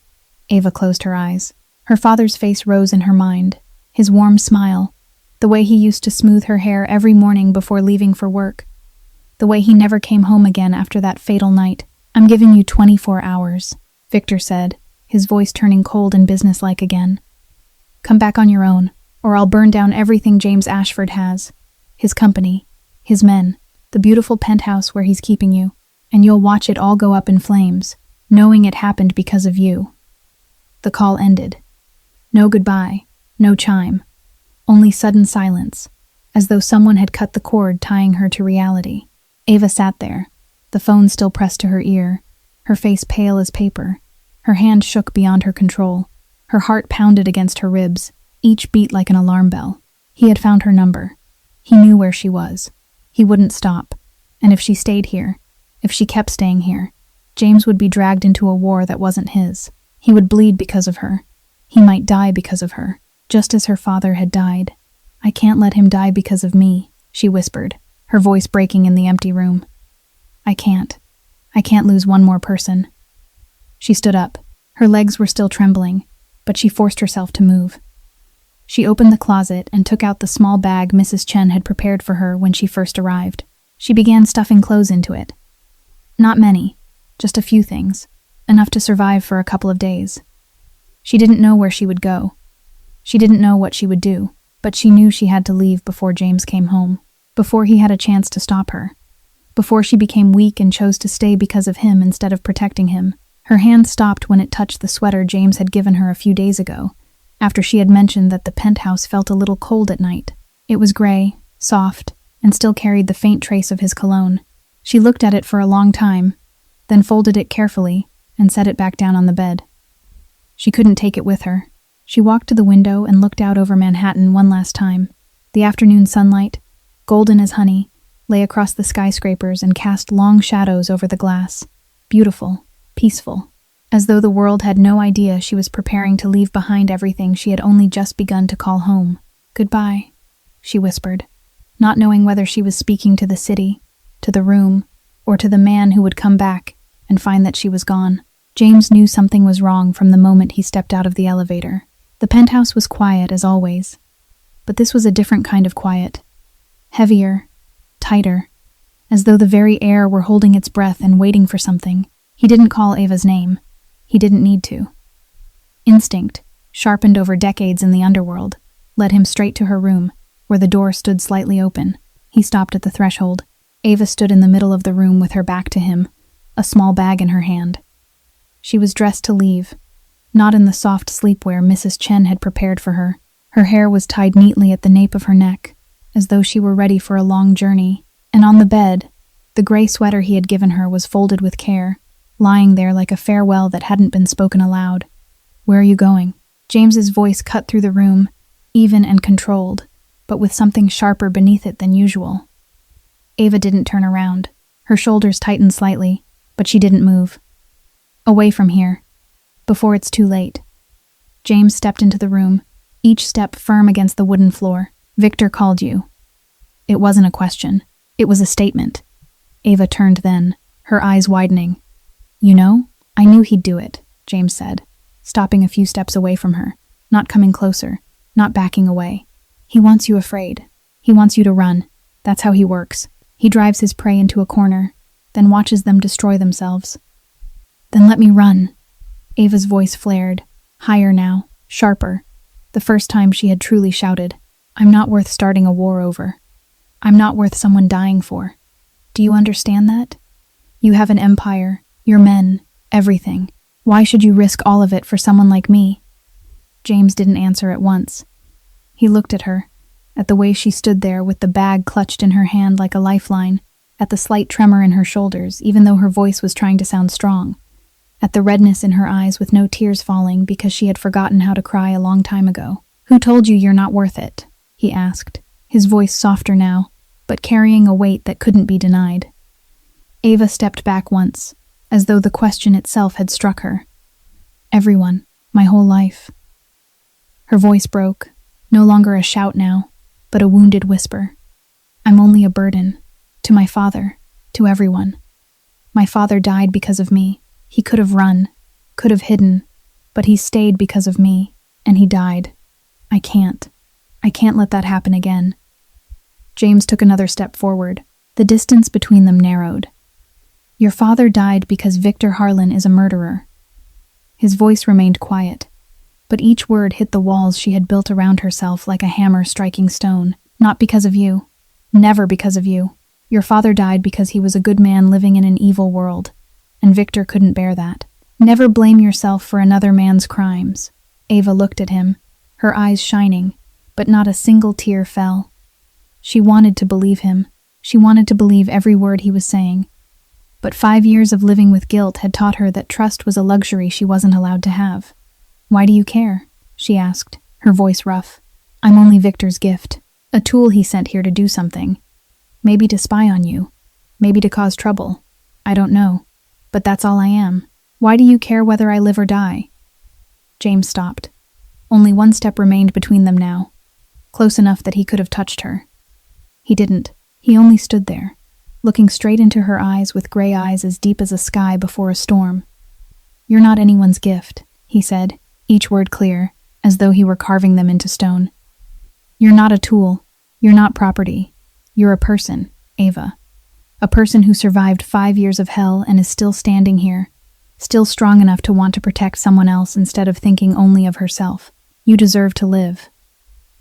Ava closed her eyes. Her father's face rose in her mind, his warm smile, the way he used to smooth her hair every morning before leaving for work, the way he never came home again after that fatal night. I'm giving you 24 hours, Victor said, his voice turning cold and businesslike again. Come back on your own, or I'll burn down everything James Ashford has. His company, his men, the beautiful penthouse where he's keeping you, and you'll watch it all go up in flames, knowing it happened because of you. The call ended. No goodbye, no chime, only sudden silence, as though someone had cut the cord tying her to reality. Ava sat there, the phone still pressed to her ear, her face pale as paper. Her hand shook beyond her control. Her heart pounded against her ribs, each beat like an alarm bell. He had found her number. He knew where she was. He wouldn't stop. And if she stayed here, if she kept staying here, James would be dragged into a war that wasn't his. He would bleed because of her. He might die because of her, just as her father had died. I can't let him die because of me, she whispered, her voice breaking in the empty room. I can't. I can't lose one more person. She stood up. Her legs were still trembling, but she forced herself to move. She opened the closet and took out the small bag Mrs. Chen had prepared for her when she first arrived. She began stuffing clothes into it. Not many, just a few things, enough to survive for a couple of days. She didn't know where she would go. She didn't know what she would do, but she knew she had to leave before James came home, before he had a chance to stop her, before she became weak and chose to stay because of him instead of protecting him. Her hand stopped when it touched the sweater James had given her a few days ago, after she had mentioned that the penthouse felt a little cold at night. It was gray, soft, and still carried the faint trace of his cologne. She looked at it for a long time, then folded it carefully and set it back down on the bed. She couldn't take it with her. She walked to the window and looked out over Manhattan one last time. The afternoon sunlight, golden as honey, lay across the skyscrapers and cast long shadows over the glass. Beautiful, peaceful, as though the world had no idea she was preparing to leave behind everything she had only just begun to call home. Goodbye, she whispered, not knowing whether she was speaking to the city, to the room, or to the man who would come back and find that she was gone. James knew something was wrong from the moment he stepped out of the elevator. The penthouse was quiet as always, but this was a different kind of quiet. Heavier, tighter, as though the very air were holding its breath and waiting for something. He didn't call Ava's name. He didn't need to. Instinct, sharpened over decades in the underworld, led him straight to her room, where the door stood slightly open. He stopped at the threshold. Ava stood in the middle of the room with her back to him, a small bag in her hand. She was dressed to leave, not in the soft sleepwear Mrs. Chen had prepared for her. Her hair was tied neatly at the nape of her neck, as though she were ready for a long journey. And on the bed, The gray sweater he had given her was folded with care, lying there like a farewell that hadn't been spoken aloud. "Where are you going?" James's voice cut through the room, even and controlled, but with something sharper beneath it than usual. Ava didn't turn around. Her shoulders tightened slightly, but she didn't move. "Away from here. Before it's too late." James stepped into the room, each step firm against the wooden floor. "Victor called you." It wasn't a question. It was a statement. Ava turned then, her eyes widening. "You know, I knew he'd do it," James said, stopping a few steps away from her, not coming closer, not backing away. "He wants you afraid. He wants you to run. That's how he works. He drives his prey into a corner, then watches them destroy themselves." "Then let me run." Ava's voice flared, higher now, sharper. The first time she had truly shouted, "I'm not worth starting a war over. I'm not worth someone dying for. Do you understand that? You have an empire, your men, everything. Why should you risk all of it for someone like me?" James didn't answer at once. He looked at her, at the way she stood there with the bag clutched in her hand like a lifeline, at the slight tremor in her shoulders, even though her voice was trying to sound strong, at the redness in her eyes with no tears falling because she had forgotten how to cry a long time ago. "Who told you you're not worth it?" he asked, his voice softer now, but carrying a weight that couldn't be denied. Ava stepped back once, as though the question itself had struck her. "Everyone, my whole life." Her voice broke, no longer a shout now, but a wounded whisper. "I'm only a burden. To my father, to everyone. My father died because of me. He could have run, could have hidden, but he stayed because of me, and he died. I can't let that happen again." James took another step forward. The distance between them narrowed. "Your father died because Victor Harlan is a murderer." His voice remained quiet, but each word hit the walls she had built around herself like a hammer striking stone. "Not because of you. Never because of you. Your father died because he was a good man living in an evil world, and Victor couldn't bear that. Never blame yourself for another man's crimes." Ava looked at him, her eyes shining, but not a single tear fell. She wanted to believe him. She wanted to believe every word he was saying. But 5 years of living with guilt had taught her that trust was a luxury she wasn't allowed to have. "Why do you care?" she asked, her voice rough. "I'm only Victor's gift, a tool he sent here to do something. Maybe to spy on you, maybe to cause trouble. I don't know, but that's all I am. Why do you care whether I live or die?" James stopped. Only one step remained between them now, close enough that he could have touched her. He didn't. He only stood there, looking straight into her eyes with gray eyes as deep as a sky before a storm. "You're not anyone's gift," he said, each word clear, as though he were carving them into stone. "You're not a tool. You're not property. You're a person, Ava. A person who survived 5 years of hell and is still standing here, still strong enough to want to protect someone else instead of thinking only of herself. You deserve to live.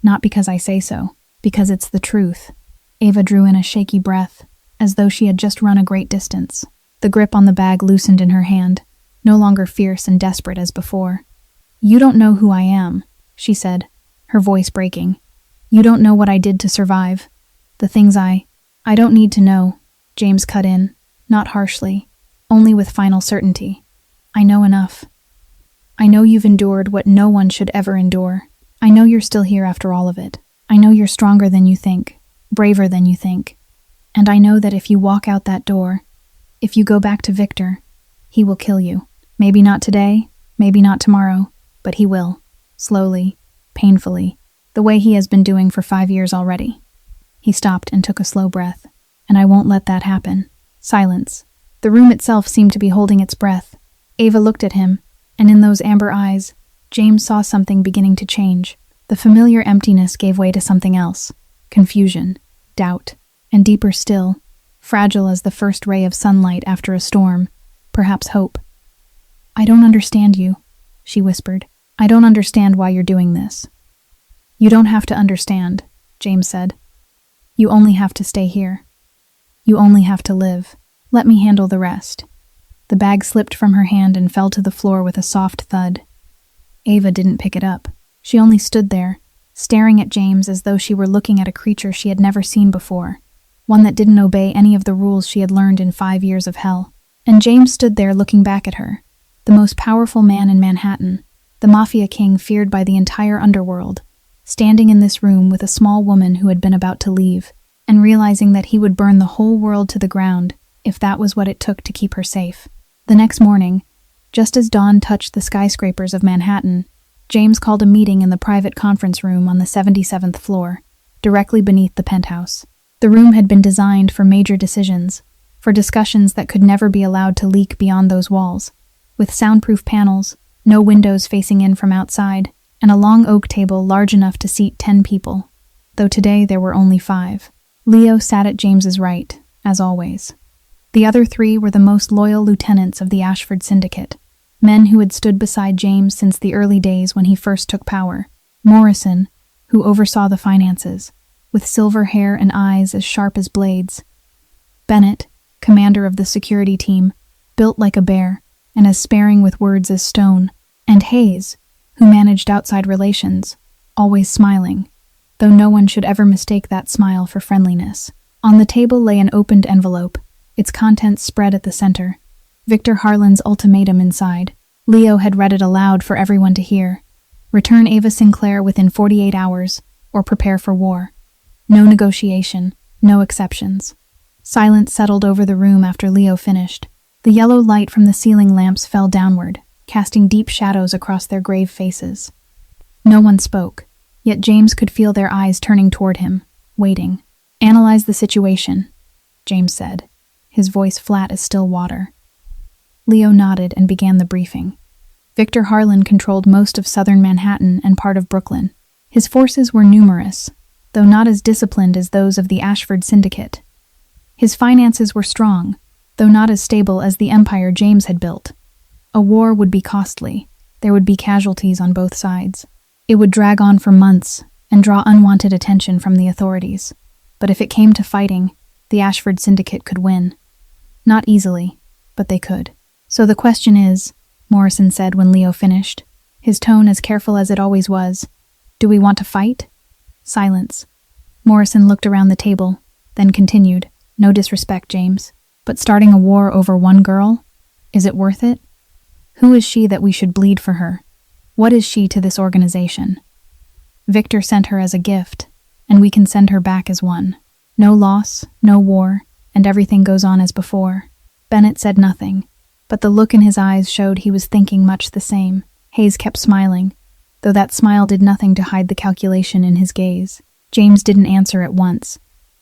Not because I say so, because it's the truth." Ava drew in a shaky breath, as though she had just run a great distance. The grip on the bag loosened in her hand, no longer fierce and desperate as before. "You don't know who I am," she said, her voice breaking. "You don't know what I did to survive. The things I don't need to know," James cut in, not harshly, only with final certainty. "I know enough. I know you've endured what no one should ever endure. I know you're still here after all of it. I know you're stronger than you think, braver than you think. And I know that if you walk out that door, if you go back to Victor, he will kill you. Maybe not today, maybe not tomorrow, but he will. Slowly, painfully, the way he has been doing for 5 years already." He stopped and took a slow breath. "And I won't let that happen." Silence. The room itself seemed to be holding its breath. Ava looked at him, and in those amber eyes, James saw something beginning to change. The familiar emptiness gave way to something else. Confusion, doubt, and deeper still, fragile as the first ray of sunlight after a storm, perhaps hope. "I don't understand you," she whispered. "I don't understand why you're doing this." "You don't have to understand," James said. "You only have to stay here. You only have to live. Let me handle the rest." The bag slipped from her hand and fell to the floor with a soft thud. Ava didn't pick it up. She only stood there, staring at James as though she were looking at a creature she had never seen before. one that didn't obey any of the rules she had learned in 5 years of hell. And James stood there looking back at her, the most powerful man in Manhattan, the Mafia king feared by the entire underworld, standing in this room with a small woman who had been about to leave, and realizing that he would burn the whole world to the ground if that was what it took to keep her safe. The next morning, just as dawn touched the skyscrapers of Manhattan, James called a meeting in the private conference room on the 77th floor, directly beneath the penthouse. The room had been designed for major decisions, for discussions that could never be allowed to leak beyond those walls, with soundproof panels, no windows facing in from outside, and a long oak table large enough to seat 10 people, though today there were only 5. Leo sat at James's right, as always. The other 3 were the most loyal lieutenants of the Ashford Syndicate, men who had stood beside James since the early days when he first took power. Morrison, who oversaw the finances, with silver hair and eyes as sharp as blades. Bennett, commander of the security team, built like a bear and as sparing with words as stone. And Hayes, who managed outside relations, always smiling, though no one should ever mistake that smile for friendliness. On the table lay an opened envelope, its contents spread at the center. Victor Harlan's ultimatum inside. Leo had read it aloud for everyone to hear. Return Ava Sinclair within 48 hours, or prepare for war. No negotiation, no exceptions. Silence settled over the room after Leo finished. The yellow light from the ceiling lamps fell downward, casting deep shadows across their grave faces. No one spoke, yet James could feel their eyes turning toward him, waiting. Analyze the situation, James said, his voice flat as still water. Leo nodded and began the briefing. Victor Harlan controlled most of southern Manhattan and part of Brooklyn. His forces were numerous, though not as disciplined as those of the Ashford Syndicate. His finances were strong, though not as stable as the empire James had built. A war would be costly. There would be casualties on both sides. It would drag on for months and draw unwanted attention from the authorities. But if it came to fighting, the Ashford Syndicate could win. Not easily, but they could. So the question is, Morrison said when Leo finished, his tone as careful as it always was, do we want to fight? Silence. Morrison looked around the table, then continued, no disrespect, James, but starting a war over one girl? Is it worth it? Who is she that we should bleed for her? What is she to this organization? Victor sent her as a gift, and we can send her back as one. No loss, no war, and everything goes on as before. Bennett said nothing, but the look in his eyes showed he was thinking much the same. Hayes kept smiling, though that smile did nothing to hide the calculation in his gaze. James didn't answer at once.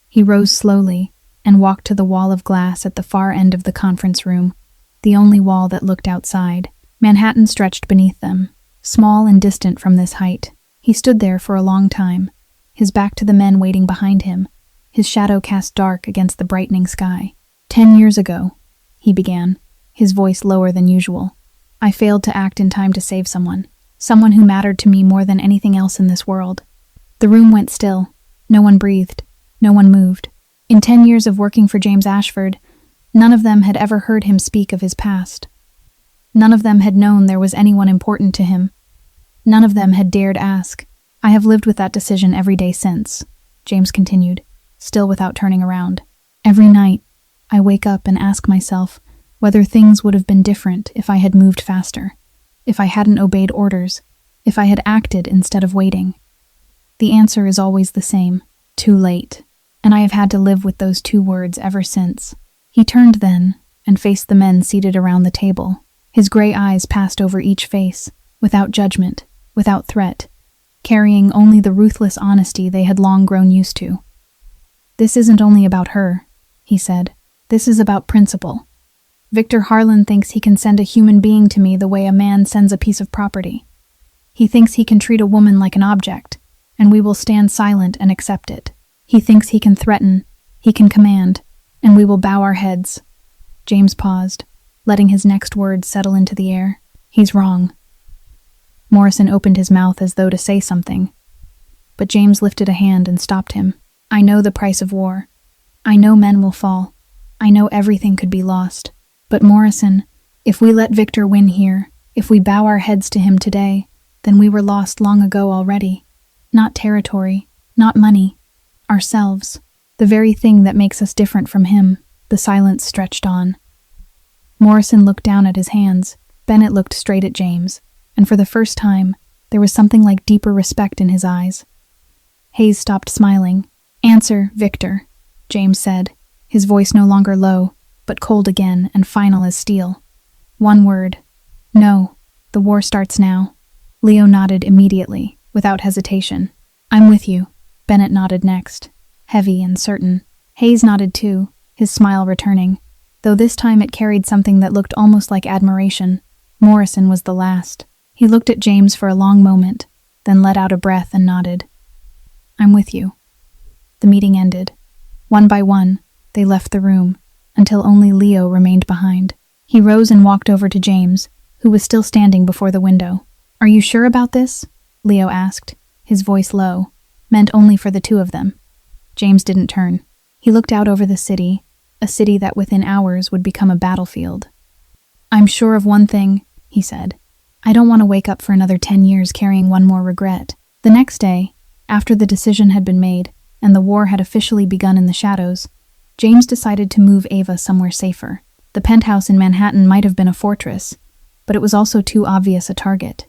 He rose slowly and walked to the wall of glass at the far end of the conference room, the only wall that looked outside. Manhattan stretched beneath them, small and distant from this height. He stood there for a long time, his back to the men waiting behind him, his shadow cast dark against the brightening sky. 10 years ago, he began, his voice lower than usual. I failed to act in time to save someone who mattered to me more than anything else in this world. The room went still. No one breathed. No one moved. In 10 years of working for James Ashford, none of them had ever heard him speak of his past. None of them had known there was anyone important to him. None of them had dared ask. I have lived with that decision every day since, James continued, still without turning around. Every night, I wake up and ask myself whether things would have been different if I had moved faster, if I hadn't obeyed orders, if I had acted instead of waiting. The answer is always the same, too late, and I have had to live with those 2 words ever since. He turned then and faced the men seated around the table. His gray eyes passed over each face, without judgment, without threat, carrying only the ruthless honesty they had long grown used to. This isn't only about her, he said. This is about principle. Victor Harlan thinks he can send a human being to me the way a man sends a piece of property. He thinks he can treat a woman like an object, and we will stand silent and accept it. He thinks he can threaten, he can command, and we will bow our heads. James paused, letting his next words settle into the air. He's wrong. Morrison opened his mouth as though to say something, but James lifted a hand and stopped him. I know the price of war. I know men will fall. I know everything could be lost. But Morrison, if we let Victor win here, if we bow our heads to him today, then we were lost long ago already. Not territory, not money, ourselves. The very thing that makes us different from him. The silence stretched on. Morrison looked down at his hands. Bennett looked straight at James, and for the first time, there was something like deeper respect in his eyes. Hayes stopped smiling. "Answer, Victor," James said, his voice no longer low, but cold again and final as steel. "One word." "No. The war starts now." Leo nodded immediately, without hesitation. "I'm with you." Bennett nodded next, heavy and certain. Hayes nodded too, his smile returning, though this time it carried something that looked almost like admiration. Morrison was the last. He looked at James for a long moment, then let out a breath and nodded. "I'm with you." The meeting ended. One by one, they left the room, until only Leo remained behind. He rose and walked over to James, who was still standing before the window. "Are you sure about this?" Leo asked, his voice low, meant only for the two of them. James didn't turn. He looked out over the city, a city that within hours would become a battlefield. "I'm sure of one thing," he said. "I don't want to wake up for another 10 years carrying one more regret." The next day, after the decision had been made and the war had officially begun in the shadows, James decided to move Ava somewhere safer. The penthouse in Manhattan might have been a fortress, but it was also too obvious a target.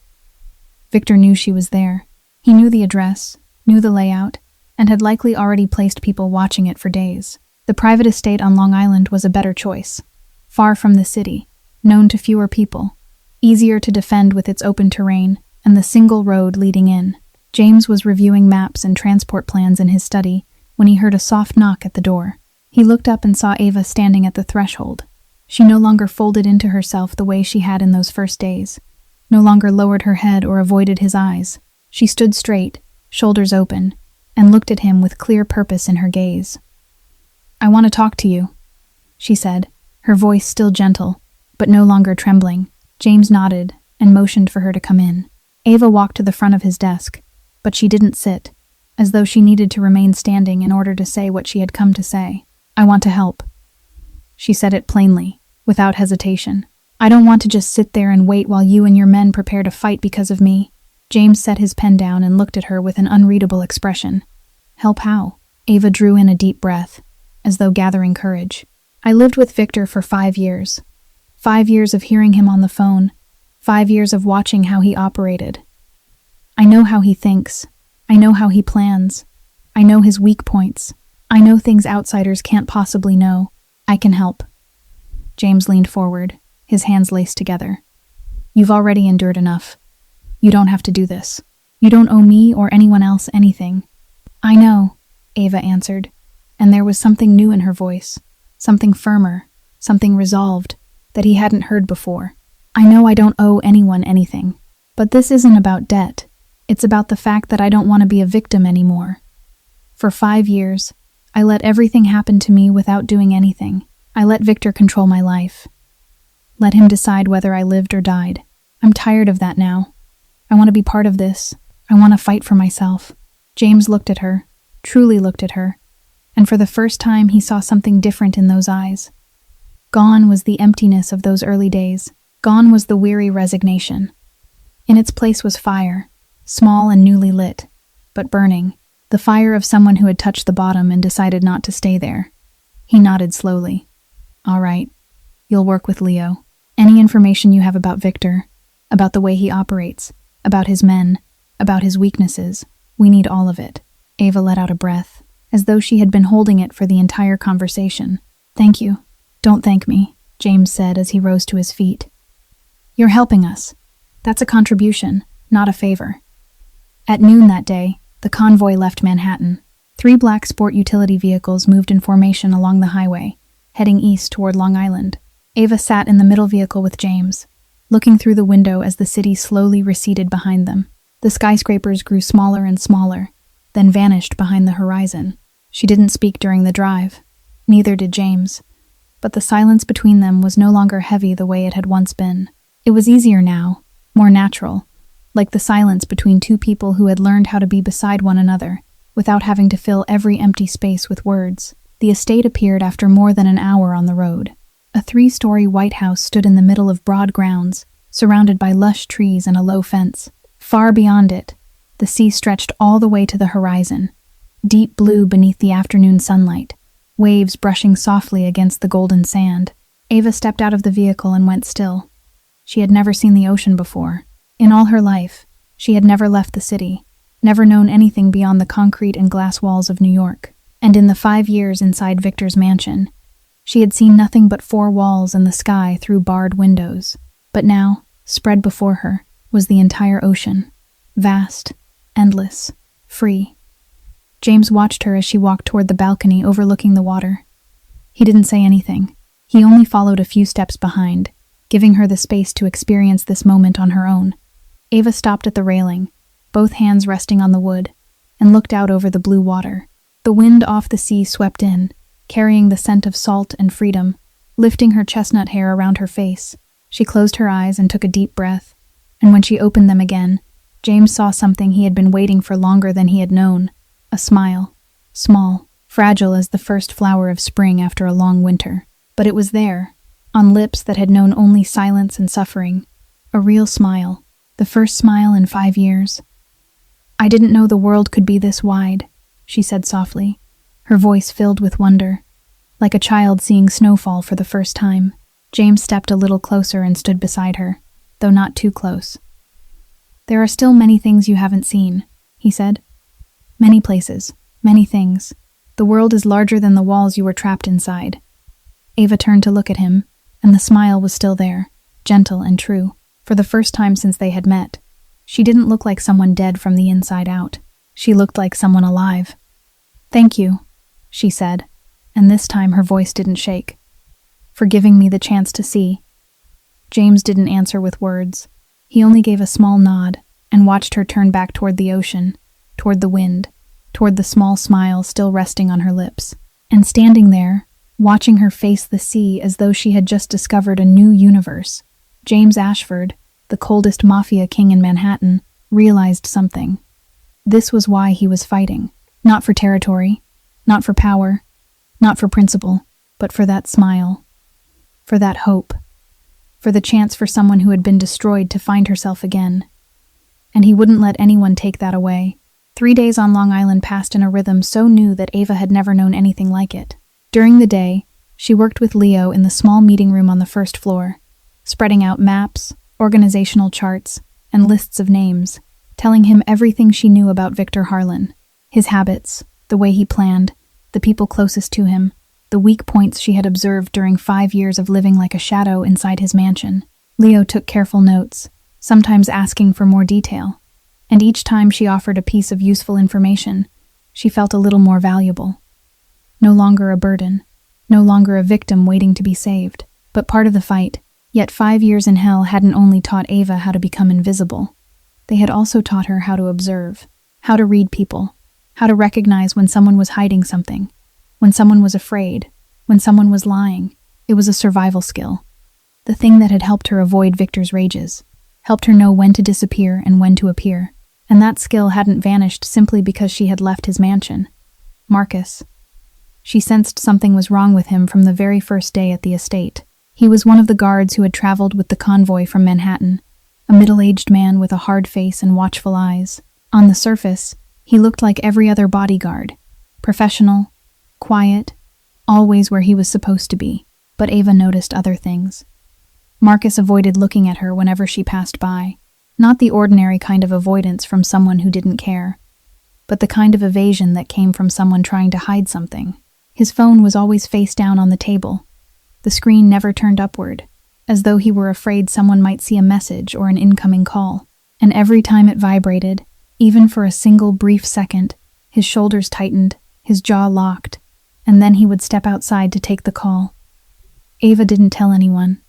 Victor knew she was there. He knew the address, knew the layout, and had likely already placed people watching it for days. The private estate on Long Island was a better choice. Far from the city, known to fewer people, easier to defend with its open terrain and the single road leading in. James was reviewing maps and transport plans in his study when he heard a soft knock at the door. He looked up and saw Ava standing at the threshold. She no longer folded into herself the way she had in those first days, no longer lowered her head or avoided his eyes. She stood straight, shoulders open, and looked at him with clear purpose in her gaze. "I want to talk to you," she said, her voice still gentle, but no longer trembling. James nodded and motioned for her to come in. Ava walked to the front of his desk, but she didn't sit, as though she needed to remain standing in order to say what she had come to say. "I want to help." She said it plainly, without hesitation. "I don't want to just sit there and wait while you and your men prepare to fight because of me." James set his pen down and looked at her with an unreadable expression. "Help how?" Ava drew in a deep breath, as though gathering courage. "I lived with Victor for 5 years. 5 years of hearing him on the phone. 5 years of watching how he operated. I know how he thinks. I know how he plans. I know his weak points. I know things outsiders can't possibly know. I can help." James leaned forward, his hands laced together. "You've already endured enough. You don't have to do this. You don't owe me or anyone else anything." "I know," Ava answered, and there was something new in her voice, something firmer, something resolved, that he hadn't heard before. "I know I don't owe anyone anything, but this isn't about debt. It's about the fact that I don't want to be a victim anymore. For 5 years, I let everything happen to me without doing anything. I let Victor control my life. Let him decide whether I lived or died. I'm tired of that now. I want to be part of this. I want to fight for myself." James looked at her, truly looked at her, and for the first time he saw something different in those eyes. Gone was the emptiness of those early days. Gone was the weary resignation. In its place was fire, small and newly lit, but burning, the fire of someone who had touched the bottom and decided not to stay there. He nodded slowly. "All right. You'll work with Leo. Any information you have about Victor, about the way he operates, about his men, about his weaknesses, we need all of it." Ava let out a breath, as though she had been holding it for the entire conversation. "Thank you." "Don't thank me," James said as he rose to his feet. "You're helping us. That's a contribution, not a favor." At noon that day, the convoy left Manhattan. 3 black sport utility vehicles moved in formation along the highway, heading east toward Long Island. Ava sat in the middle vehicle with James, looking through the window as the city slowly receded behind them. The skyscrapers grew smaller and smaller, then vanished behind the horizon. She didn't speak during the drive. Neither did James. But the silence between them was no longer heavy the way it had once been. It was easier now, more natural, like the silence between two people who had learned how to be beside one another, without having to fill every empty space with words. The estate appeared after more than an hour on the road. A 3-story white house stood in the middle of broad grounds, surrounded by lush trees and a low fence. Far beyond it, the sea stretched all the way to the horizon, deep blue beneath the afternoon sunlight, waves brushing softly against the golden sand. Ava stepped out of the vehicle and went still. She had never seen the ocean before. In all her life, she had never left the city, never known anything beyond the concrete and glass walls of New York. And in the 5 years inside Victor's mansion, she had seen nothing but 4 walls and the sky through barred windows. But now, spread before her, was the entire ocean. Vast, endless, free. James watched her as she walked toward the balcony overlooking the water. He didn't say anything. He only followed a few steps behind, giving her the space to experience this moment on her own. Ava stopped at the railing, both hands resting on the wood, and looked out over the blue water. The wind off the sea swept in, carrying the scent of salt and freedom, lifting her chestnut hair around her face. She closed her eyes and took a deep breath, and when she opened them again, James saw something he had been waiting for longer than he had known. A smile. Small, fragile as the first flower of spring after a long winter. But it was there, on lips that had known only silence and suffering. A real smile. The first smile in 5 years. "I didn't know the world could be this wide," she said softly, her voice filled with wonder, like a child seeing snowfall for the first time. James stepped a little closer and stood beside her, though not too close. "There are still many things you haven't seen," he said. "Many places, many things. The world is larger than the walls you were trapped inside." Ava turned to look at him, and the smile was still there, gentle and true. For the first time since they had met, she didn't look like someone dead from the inside out. She looked like someone alive. "Thank you," she said, and this time her voice didn't shake. "For giving me the chance to see." James didn't answer with words. He only gave a small nod and watched her turn back toward the ocean, toward the wind, toward the small smile still resting on her lips. And standing there, watching her face the sea as though she had just discovered a new universe, James Ashford, the coldest Mafia king in Manhattan, realized something. This was why he was fighting. Not for territory, not for power, not for principle, but for that smile. For that hope. For the chance for someone who had been destroyed to find herself again. And he wouldn't let anyone take that away. 3 days on Long Island passed in a rhythm so new that Ava had never known anything like it. During the day, she worked with Leo in the small meeting room on the first floor, spreading out maps, organizational charts, and lists of names, telling him everything she knew about Victor Harlan, his habits, the way he planned, the people closest to him, the weak points she had observed during 5 years of living like a shadow inside his mansion. Leo took careful notes, sometimes asking for more detail, and each time she offered a piece of useful information, she felt a little more valuable. No longer a burden, no longer a victim waiting to be saved, but part of the fight. Yet 5 years in hell hadn't only taught Ava how to become invisible. They had also taught her how to observe, how to read people, how to recognize when someone was hiding something, when someone was afraid, when someone was lying. It was a survival skill. The thing that had helped her avoid Victor's rages, helped her know when to disappear and when to appear. And that skill hadn't vanished simply because she had left his mansion. Marcus. She sensed something was wrong with him from the very first day at the estate. He was one of the guards who had traveled with the convoy from Manhattan, a middle-aged man with a hard face and watchful eyes. On the surface, he looked like every other bodyguard, professional, quiet, always where he was supposed to be. But Ava noticed other things. Marcus avoided looking at her whenever she passed by, not the ordinary kind of avoidance from someone who didn't care, but the kind of evasion that came from someone trying to hide something. His phone was always face down on the table. The screen never turned upward, as though he were afraid someone might see a message or an incoming call. And every time it vibrated, even for a single brief second, his shoulders tightened, his jaw locked, and then he would step outside to take the call. Ava didn't tell anyone.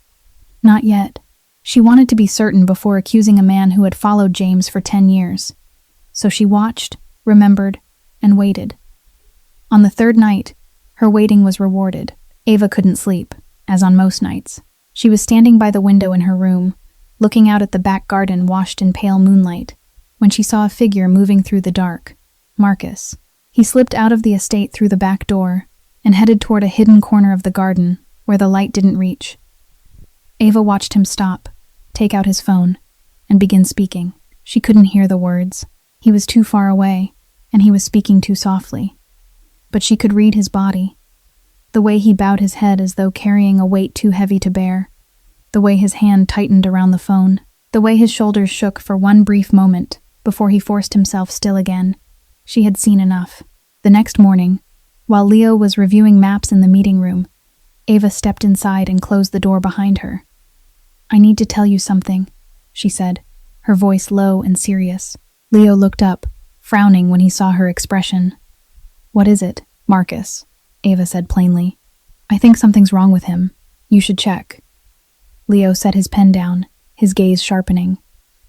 Not yet. She wanted to be certain before accusing a man who had followed James for 10 years. So she watched, remembered, and waited. On the 3rd night, her waiting was rewarded. Ava couldn't sleep, as on most nights. She was standing by the window in her room, looking out at the back garden washed in pale moonlight, when she saw a figure moving through the dark. Marcus. He slipped out of the estate through the back door and headed toward a hidden corner of the garden where the light didn't reach. Ava watched him stop, take out his phone, and begin speaking. She couldn't hear the words. He was too far away, and he was speaking too softly. But she could read his body. The way he bowed his head as though carrying a weight too heavy to bear. The way his hand tightened around the phone. The way his shoulders shook for one brief moment before he forced himself still again. She had seen enough. The next morning, while Leo was reviewing maps in the meeting room, Ava stepped inside and closed the door behind her. "I need to tell you something," she said, her voice low and serious. Leo looked up, frowning when he saw her expression. "What is it, Marcus?" Ava said plainly. "I think something's wrong with him. You should check." Leo set his pen down, his gaze sharpening.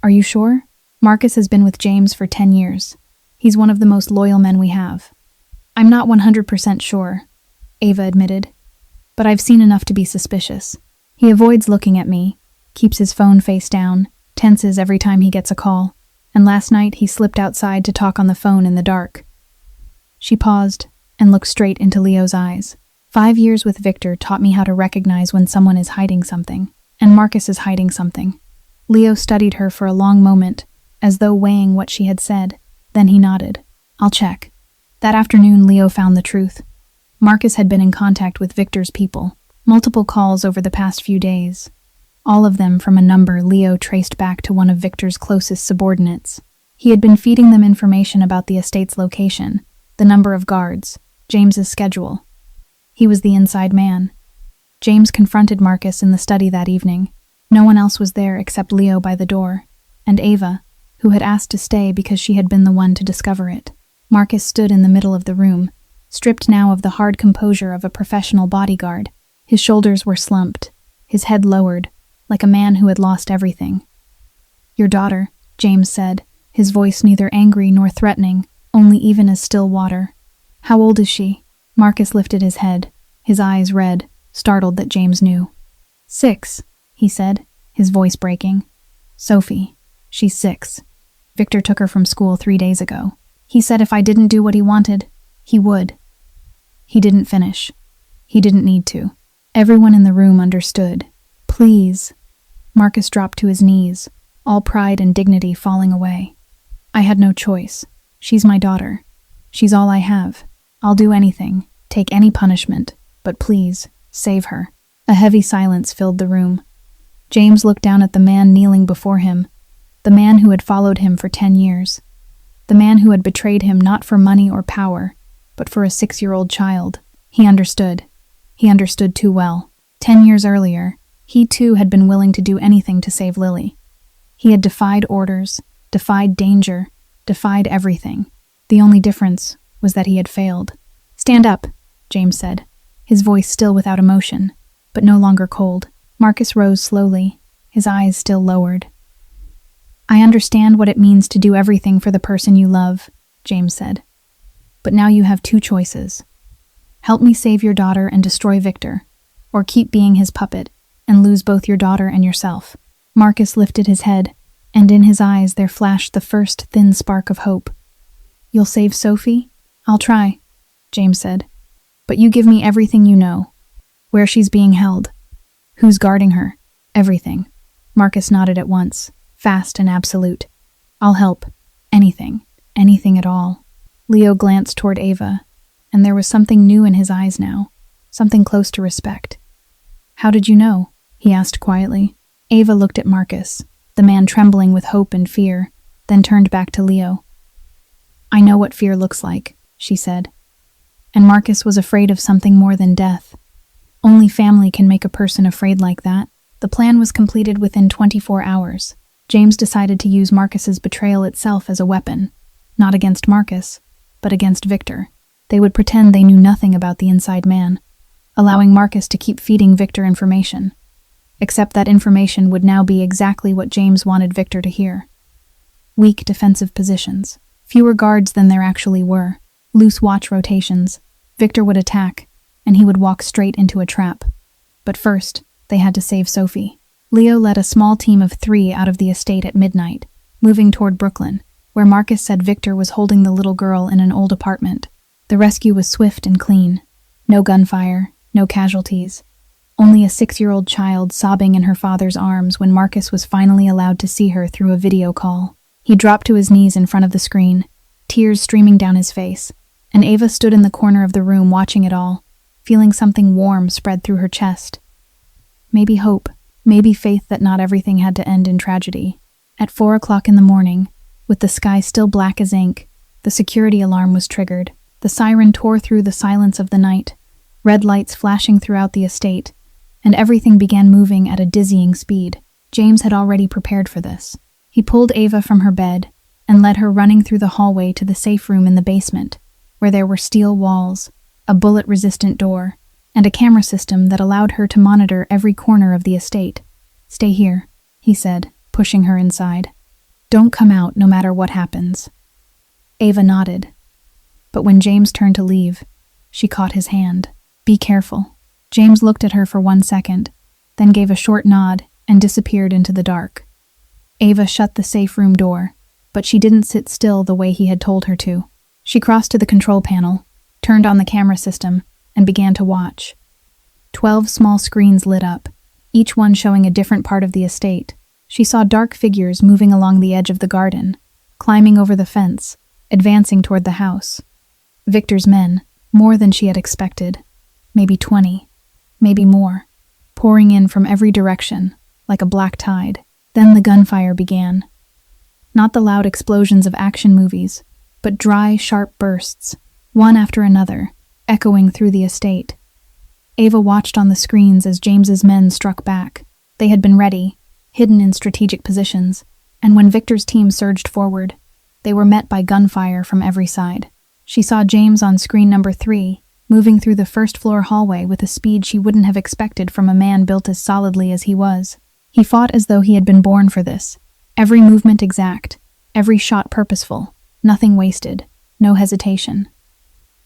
"Are you sure? Marcus has been with James for 10 years. He's one of the most loyal men we have." "I'm not 100% sure," Ava admitted, "but I've seen enough to be suspicious. He avoids looking at me, keeps his phone face down, tenses every time he gets a call, and last night he slipped outside to talk on the phone in the dark." She paused and looked straight into Leo's eyes. 5 years with Victor taught me how to recognize when someone is hiding something, and Marcus is hiding something. Leo studied her for a long moment, as though weighing what she had said. Then he nodded. "I'll check." That afternoon, Leo found the truth. Marcus had been in contact with Victor's people, multiple calls over the past few days. All of them from a number Leo traced back to one of Victor's closest subordinates. He had been feeding them information about the estate's location, the number of guards, James's schedule. He was the inside man. James confronted Marcus in the study that evening. No one else was there except Leo by the door, and Ava, who had asked to stay because she had been the one to discover it. Marcus stood in the middle of the room, stripped now of the hard composure of a professional bodyguard. His shoulders were slumped, his head lowered, like a man who had lost everything. "Your daughter," James said, his voice neither angry nor threatening, only even as still water. "How old is she?" Marcus lifted his head, his eyes red, startled that James knew. 6, he said, his voice breaking. "Sophie, she's 6. Victor took her from school 3 days ago. He said if I didn't do what he wanted, he would." He didn't finish. He didn't need to. Everyone in the room understood. "Please." Marcus dropped to his knees, all pride and dignity falling away. "I had no choice. She's my daughter. She's all I have. I'll do anything, take any punishment, but please, save her." A heavy silence filled the room. James looked down at the man kneeling before him, the man who had followed him for 10 years, the man who had betrayed him not for money or power, but for a 6-year-old child. He understood. He understood too well. 10 years earlier, he too had been willing to do anything to save Lily. He had defied orders, defied danger, defied everything. The only difference was that he had failed. "Stand up," James said, his voice still without emotion, but no longer cold. Marcus rose slowly, his eyes still lowered. "I understand what it means to do everything for the person you love," James said. "But now you have 2 choices. Help me save your daughter and destroy Victor, or keep being his puppet and lose both your daughter and yourself." Marcus lifted his head, and in his eyes there flashed the first thin spark of hope. "You'll save Sophie?" "I'll try," James said. "But you give me everything you know. Where she's being held. Who's guarding her. Everything." Marcus nodded at once, fast and absolute. "I'll help. Anything. Anything at all." Leo glanced toward Ava, and there was something new in his eyes now, something close to respect. "How did you know?" he asked quietly. Ava looked at Marcus, the man trembling with hope and fear, then turned back to Leo. "I know what fear looks like," she said. And Marcus was afraid of something more than death. Only family can make a person afraid like that. The plan was completed within 24 hours. James decided to use Marcus's betrayal itself as a weapon, not against Marcus, but against Victor. They would pretend they knew nothing about the inside man, allowing Marcus to keep feeding Victor information. Except that information would now be exactly what James wanted Victor to hear. Weak defensive positions, fewer guards than there actually were, loose watch rotations. Victor would attack, and he would walk straight into a trap. But first, they had to save Sophie. Leo led a small team of 3 out of the estate at midnight, moving toward Brooklyn, where Marcus said Victor was holding the little girl in an old apartment. The rescue was swift and clean. No gunfire, no casualties. Only a 6-year-old child sobbing in her father's arms when Marcus was finally allowed to see her through a video call. He dropped to his knees in front of the screen, tears streaming down his face, and Ava stood in the corner of the room watching it all, feeling something warm spread through her chest. Maybe hope, maybe faith that not everything had to end in tragedy. At 4 o'clock in the morning, with the sky still black as ink, the security alarm was triggered. The siren tore through the silence of the night, red lights flashing throughout the estate, and everything began moving at a dizzying speed. James had already prepared for this. He pulled Ava from her bed and led her running through the hallway to the safe room in the basement, where there were steel walls, a bullet-resistant door, and a camera system that allowed her to monitor every corner of the estate. "Stay here," he said, pushing her inside. "Don't come out no matter what happens." Ava nodded. But when James turned to leave, she caught his hand. "Be careful." James looked at her for 1 second, then gave a short nod and disappeared into the dark. Ava shut the safe room door, but she didn't sit still the way he had told her to. She crossed to the control panel, turned on the camera system, and began to watch. 12 small screens lit up, each one showing a different part of the estate. She saw dark figures moving along the edge of the garden, climbing over the fence, advancing toward the house. Victor's men, more than she had expected. Maybe 20, maybe more, pouring in from every direction, like a black tide. Then the gunfire began. Not the loud explosions of action movies, but dry, sharp bursts, one after another, echoing through the estate. Ava watched on the screens as James's men struck back. They had been ready, hidden in strategic positions, and when Victor's team surged forward, they were met by gunfire from every side. She saw James on screen number 3, moving through the first-floor hallway with a speed she wouldn't have expected from a man built as solidly as he was. He fought as though he had been born for this. Every movement exact, every shot purposeful, nothing wasted, no hesitation.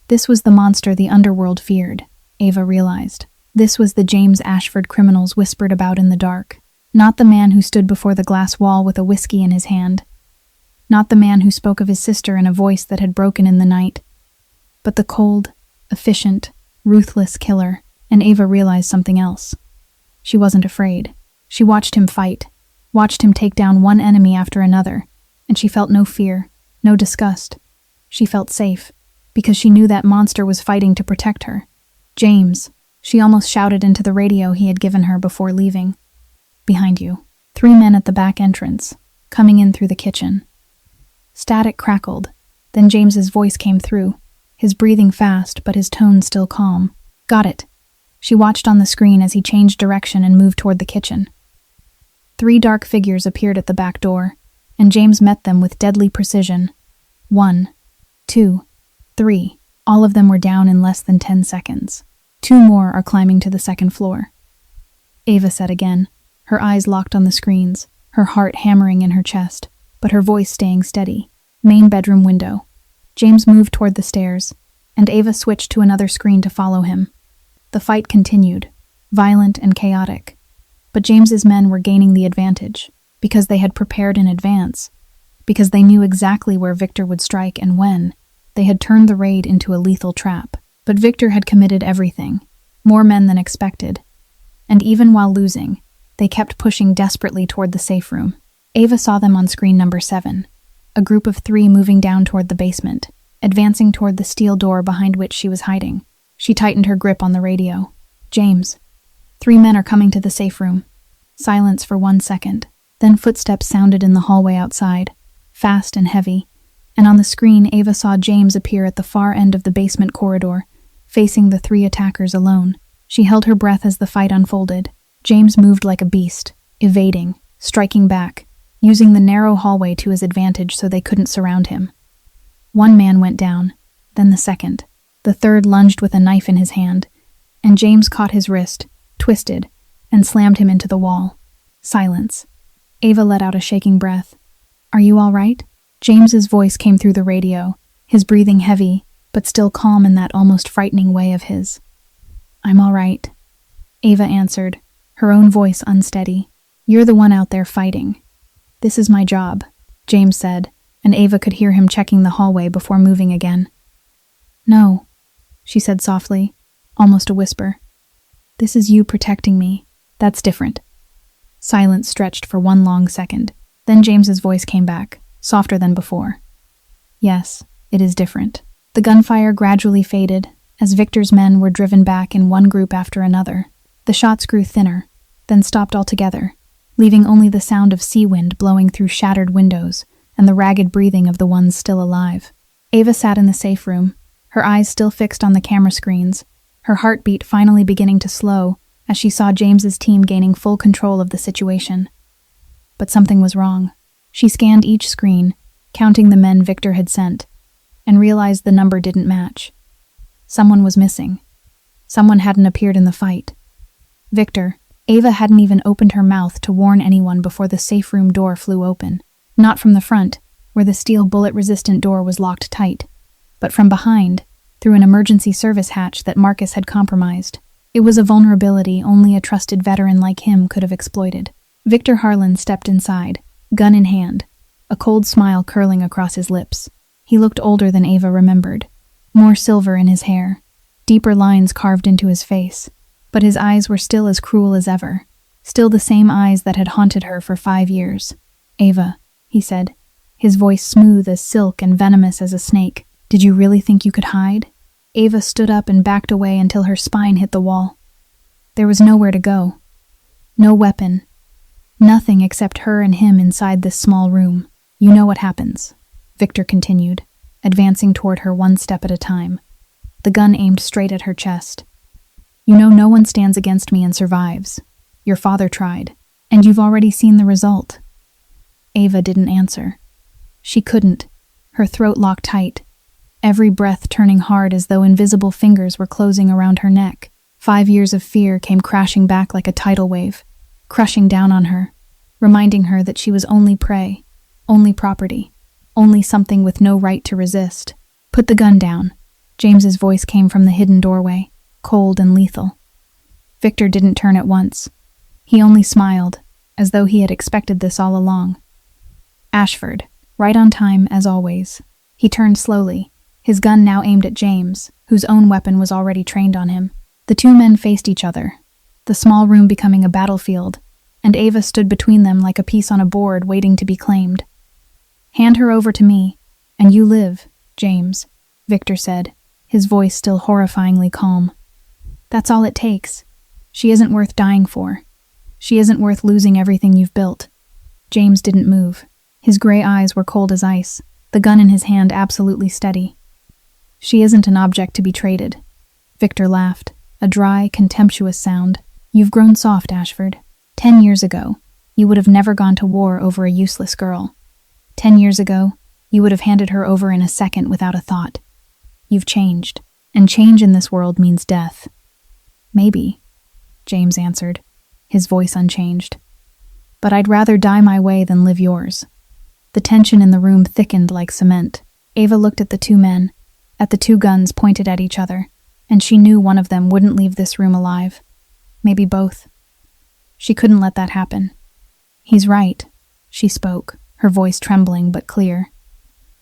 This was the monster the underworld feared, Ava realized. This was the James Ashford criminals whispered about in the dark. Not the man who stood before the glass wall with a whiskey in his hand. Not the man who spoke of his sister in a voice that had broken in the night. But the cold, efficient, ruthless killer, and Ava realized something else. She wasn't afraid. She watched him fight, watched him take down one enemy after another, and she felt no fear, no disgust. She felt safe, because she knew that monster was fighting to protect her. "James," she almost shouted into the radio he had given her before leaving. "Behind you." 3 men at the back entrance, coming in through the kitchen. Static crackled, then James's voice came through, his breathing fast but his tone still calm. "Got it." She watched on the screen as he changed direction and moved toward the kitchen. 3 dark figures appeared at the back door, and James met them with deadly precision. 1, 2, 3. All of them were down in less than 10 seconds. 2 more are climbing to the second floor. Ava said again, her eyes locked on the screens, her heart hammering in her chest, but her voice staying steady. Main bedroom window. James moved toward the stairs, and Ava switched to another screen to follow him. The fight continued, violent and chaotic. But James's men were gaining the advantage, because they had prepared in advance, because they knew exactly where Victor would strike and when. They had turned the raid into a lethal trap. But Victor had committed everything, more men than expected. And even while losing, they kept pushing desperately toward the safe room. Ava saw them on screen number 7, a group of 3 moving down toward the basement, advancing toward the steel door behind which she was hiding. She tightened her grip on the radio. "James, 3 men are coming to the safe room." Silence for 1 second. Then footsteps sounded in the hallway outside, fast and heavy, and on the screen Ava saw James appear at the far end of the basement corridor, facing the 3 attackers alone. She held her breath as the fight unfolded. James moved like a beast, evading, striking back, using the narrow hallway to his advantage so they couldn't surround him. 1 man went down, then the second. The third lunged with a knife in his hand, and James caught his wrist, twisted, and slammed him into the wall. Silence. Ava let out a shaking breath. "Are you all right?" James's voice came through the radio, his breathing heavy, but still calm in that almost frightening way of his. "I'm all right," Ava answered, her own voice unsteady. "You're the one out there fighting." "This is my job," James said, and Ava could hear him checking the hallway before moving again. "No," she said softly, almost a whisper. "This is you protecting me. That's different." Silence stretched for 1 long second. Then James's voice came back, softer than before. "Yes, It is different. The gunfire gradually faded as Victor's men were driven back in one group after another. The shots grew thinner, then stopped altogether, leaving only the sound of sea wind blowing through shattered windows and the ragged breathing of the ones still alive. Ava sat in the safe room, her eyes still fixed on the camera screens, her heartbeat finally beginning to slow as she saw James's team gaining full control of the situation. But something was wrong. She scanned each screen, counting the men Victor had sent, and realized the number didn't match. Someone was missing. Someone hadn't appeared in the fight. Victor, Ava hadn't even opened her mouth to warn anyone before the safe room door flew open. Not from the front, where the steel bullet-resistant door was locked tight, but from behind, through an emergency service hatch that Marcus had compromised. It was a vulnerability only a trusted veteran like him could have exploited. Victor Harlan stepped inside, gun in hand, a cold smile curling across his lips. He looked older than Ava remembered, more silver in his hair, deeper lines carved into his face, but his eyes were still as cruel as ever, still the same eyes that had haunted her for 5 years. "Ava," he said, his voice smooth as silk and venomous as a snake, "did you really think you could hide?" Ava stood up and backed away until her spine hit the wall. There was nowhere to go. No weapon. Nothing except her and him inside this small room. "You know what happens," Victor continued, advancing toward her one step at a time, the gun aimed straight at her chest. "You know no one stands against me and survives. Your father tried, and you've already seen the result." Ava didn't answer. She couldn't, her throat locked tight, every breath turning hard as though invisible fingers were closing around her neck. 5 years of fear came crashing back like a tidal wave, crushing down on her, reminding her that she was only prey, only property, only something with no right to resist. "Put the gun down," James's voice came from the hidden doorway, cold and lethal. Victor didn't turn at once. He only smiled, as though he had expected this all along. Ashford, right on time as always. He turned slowly, his gun now aimed at James, whose own weapon was already trained on him. The two men faced each other, the small room becoming a battlefield, and Ava stood between them like a piece on a board waiting to be claimed. "Hand her over to me, and you live, James," Victor said, his voice still horrifyingly calm. "That's all it takes. She isn't worth dying for. She isn't worth losing everything you've built." James didn't move. His gray eyes were cold as ice, the gun in his hand absolutely steady. "She isn't an object to be traded." Victor laughed, a dry, contemptuous sound. "You've grown soft, Ashford. 10 years ago, you would have never gone to war over a useless girl. 10 years ago, you would have handed her over in a second without a thought. You've changed, and change in this world means death." "Maybe," James answered, his voice unchanged. "But I'd rather die my way than live yours." The tension in the room thickened like cement. Ava looked at the two men, at the two guns pointed at each other, and she knew one of them wouldn't leave this room alive. Maybe both. She couldn't let that happen. "He's right," she spoke, her voice trembling but clear.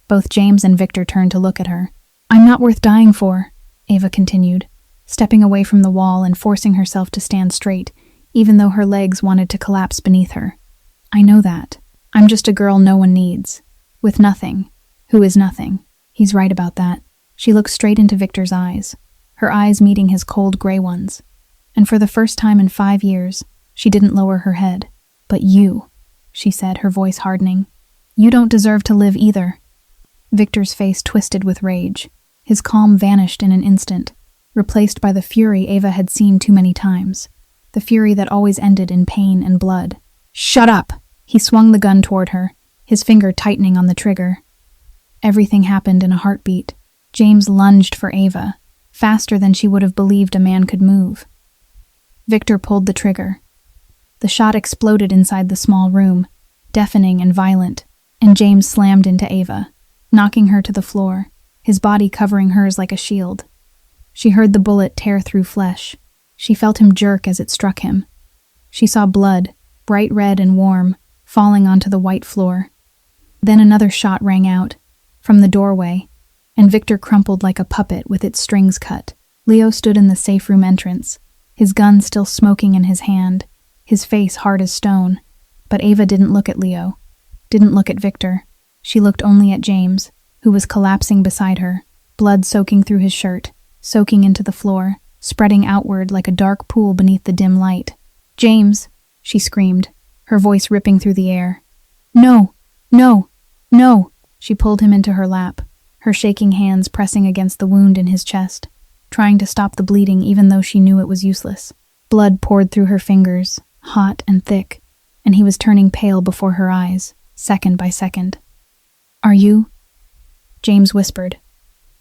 Both James and Victor turned to look at her. "I'm not worth dying for," Ava continued, stepping away from the wall and forcing herself to stand straight, even though her legs wanted to collapse beneath her. "I know that. I'm just a girl no one needs, with nothing, who is nothing." He's right about that. She looked straight into Victor's eyes, her eyes meeting his cold gray ones, and for the first time in 5 years, she didn't lower her head. "But you," she said, her voice hardening, "you don't deserve to live either." Victor's face twisted with rage. His calm vanished in an instant, replaced by the fury Ava had seen too many times, the fury that always ended in pain and blood. "Shut up!" He swung the gun toward her, his finger tightening on the trigger. Everything happened in a heartbeat. James lunged for Ava, faster than she would have believed a man could move. Victor pulled the trigger. The shot exploded inside the small room, deafening and violent, and James slammed into Ava, knocking her to the floor, his body covering hers like a shield. She heard the bullet tear through flesh. She felt him jerk as it struck him. She saw blood, bright red and warm, falling onto the white floor. Then another shot rang out, from the doorway, and Victor crumpled like a puppet with its strings cut. Leo stood in the safe room entrance, his gun still smoking in his hand, his face hard as stone. But Ava didn't look at Leo, didn't look at Victor. She looked only at James, who was collapsing beside her, blood soaking through his shirt, soaking into the floor, spreading outward like a dark pool beneath the dim light. "James!" she screamed, her voice ripping through the air. "No! No! No!" She pulled him into her lap, her shaking hands pressing against the wound in his chest, trying to stop the bleeding even though she knew it was useless. Blood poured through her fingers, hot and thick, and he was turning pale before her eyes, second by second. "Are you?" James whispered,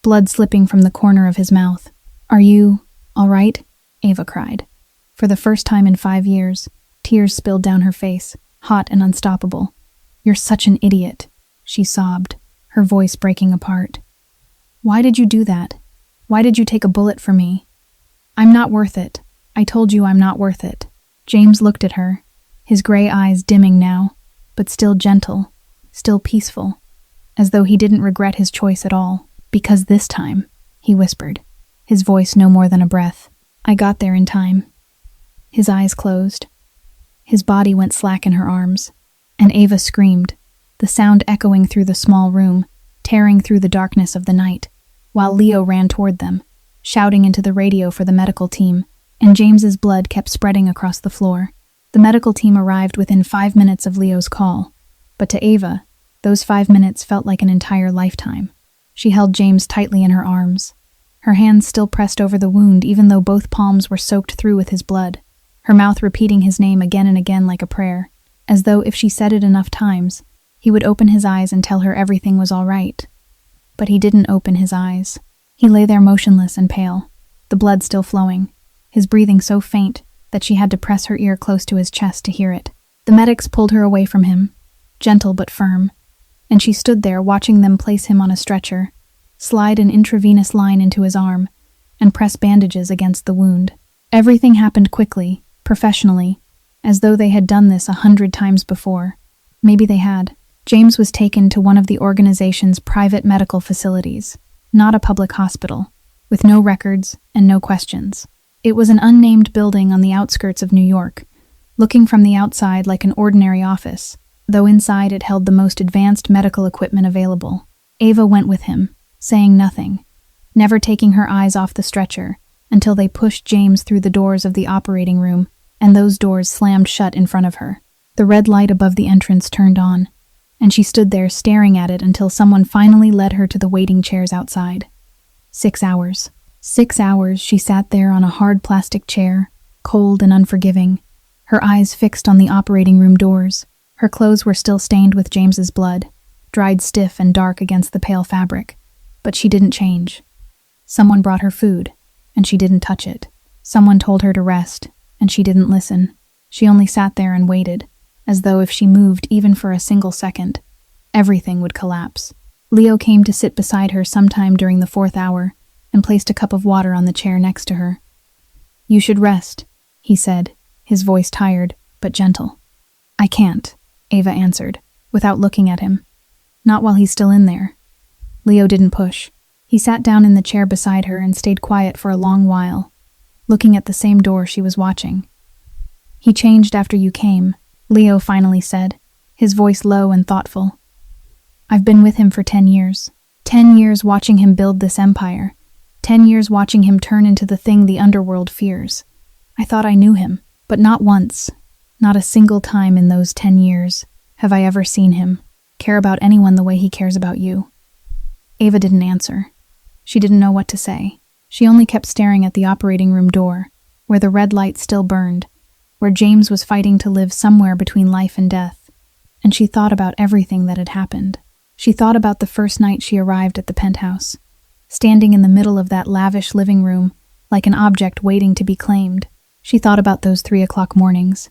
blood slipping from the corner of his mouth. "Are you all right?" Ava cried. For the first time in 5 years, tears spilled down her face, hot and unstoppable. "You're such an idiot," she sobbed, her voice breaking apart. "Why did you do that? Why did you take a bullet for me? I'm not worth it. I told you I'm not worth it." James looked at her, his gray eyes dimming now, but still gentle, still peaceful, as though he didn't regret his choice at all. "Because this time," he whispered, his voice no more than a breath, "I got there in time." His eyes closed. His body went slack in her arms, and Ava screamed, the sound echoing through the small room, tearing through the darkness of the night, while Leo ran toward them, shouting into the radio for the medical team, and James's blood kept spreading across the floor. The medical team arrived within 5 minutes of Leo's call, but to Ava, those 5 minutes felt like an entire lifetime. She held James tightly in her arms, her hands still pressed over the wound even though both palms were soaked through with his blood, her mouth repeating his name again and again like a prayer, as though if she said it enough times, he would open his eyes and tell her everything was all right. But he didn't open his eyes. He lay there motionless and pale, the blood still flowing, his breathing so faint that she had to press her ear close to his chest to hear it. The medics pulled her away from him, gentle but firm, and she stood there watching them place him on a stretcher, slide an intravenous line into his arm, and press bandages against the wound. Everything happened quickly, professionally, as though they had done this 100 times before. Maybe they had. James was taken to one of the organization's private medical facilities, not a public hospital, with no records and no questions. It was an unnamed building on the outskirts of New York, looking from the outside like an ordinary office, though inside it held the most advanced medical equipment available. Ava went with him, saying nothing, never taking her eyes off the stretcher, until they pushed James through the doors of the operating room, and those doors slammed shut in front of her. The red light above the entrance turned on, and she stood there staring at it until someone finally led her to the waiting chairs outside. 6 hours. 6 hours she sat there on a hard plastic chair, cold and unforgiving, her eyes fixed on the operating room doors. Her clothes were still stained with James's blood, dried stiff and dark against the pale fabric, but she didn't change. Someone brought her food, and she didn't touch it. Someone told her to rest, and she didn't listen. She only sat there and waited, as though if she moved even for a single second, everything would collapse. Leo came to sit beside her sometime during the 4th hour and placed a cup of water on the chair next to her. "You should rest," he said, his voice tired but gentle. "I can't," Ava answered, without looking at him. "Not while he's still in there." Leo didn't push. He sat down in the chair beside her and stayed quiet for a long while, looking at the same door she was watching. "He changed after you came," Leo finally said, his voice low and thoughtful. "I've been with him for 10 years. 10 years watching him build this empire. 10 years watching him turn into the thing the underworld fears. I thought I knew him, but not once, not a single time in those 10 years, have I ever seen him care about anyone the way he cares about you." Ava didn't answer. She didn't know what to say. She only kept staring at the operating room door, where the red light still burned, where James was fighting to live somewhere between life and death. And she thought about everything that had happened. She thought about the first night she arrived at the penthouse, standing in the middle of that lavish living room, like an object waiting to be claimed. She thought about those 3 o'clock mornings.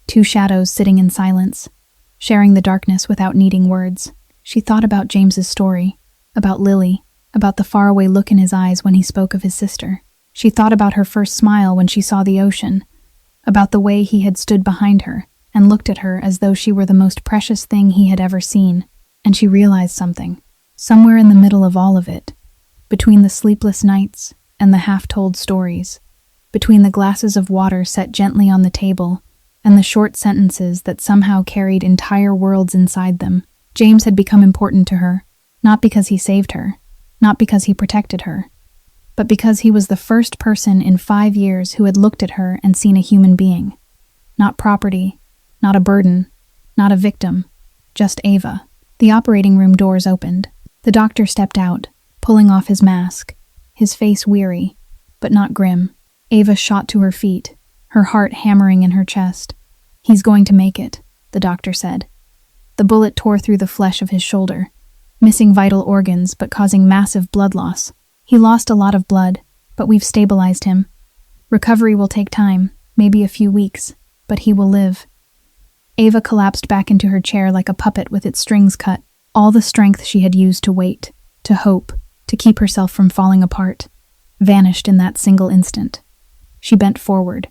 2 shadows sitting in silence, sharing the darkness without needing words. She thought about James's story, about Lily, about the faraway look in his eyes when he spoke of his sister. She thought about her first smile when she saw the ocean, about the way he had stood behind her and looked at her as though she were the most precious thing he had ever seen. And she realized something. Somewhere in the middle of all of it, between the sleepless nights and the half-told stories, between the glasses of water set gently on the table and the short sentences that somehow carried entire worlds inside them, James had become important to her, Not because he saved her, not because he protected her, but because he was the first person in 5 years who had looked at her and seen a human being. Not property, not a burden, not a victim, just Ava. The operating room doors opened. The doctor stepped out, pulling off his mask, his face weary, but not grim. Ava shot to her feet, her heart hammering in her chest. "He's going to make it," the doctor said. The bullet tore through the flesh of his shoulder, missing vital organs but causing massive blood loss. "He lost a lot of blood, but we've stabilized him. Recovery will take time, maybe a few weeks, but he will live." Ava collapsed back into her chair like a puppet with its strings cut. All the strength she had used to wait, to hope, to keep herself from falling apart, vanished in that single instant. She bent forward,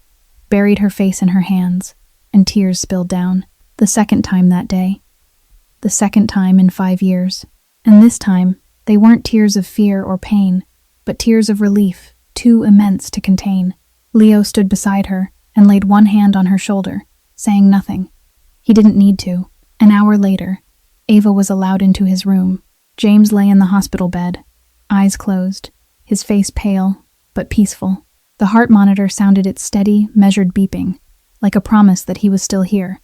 buried her face in her hands, and tears spilled down. The second time that day. The second time in 5 years. And this time, they weren't tears of fear or pain, but tears of relief, too immense to contain. Leo stood beside her and laid one hand on her shoulder, saying nothing. He didn't need to. An hour later, Ava was allowed into his room. James lay in the hospital bed, eyes closed, his face pale, but peaceful. The heart monitor sounded its steady, measured beeping, like a promise that he was still here.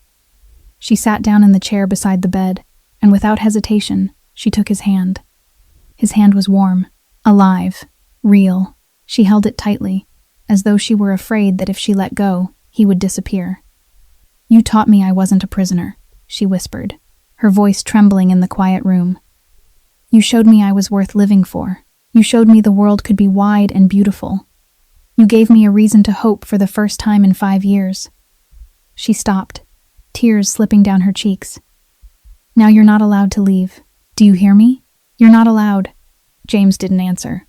She sat down in the chair beside the bed, and without hesitation, she took his hand. His hand was warm, alive, real. She held it tightly, as though she were afraid that if she let go, he would disappear. "You taught me I wasn't a prisoner," she whispered, her voice trembling in the quiet room. "You showed me I was worth living for. You showed me the world could be wide and beautiful. You gave me a reason to hope for the first time in 5 years." She stopped, tears slipping down her cheeks. "Now you're not allowed to leave. Do you hear me? You're not allowed." James didn't answer.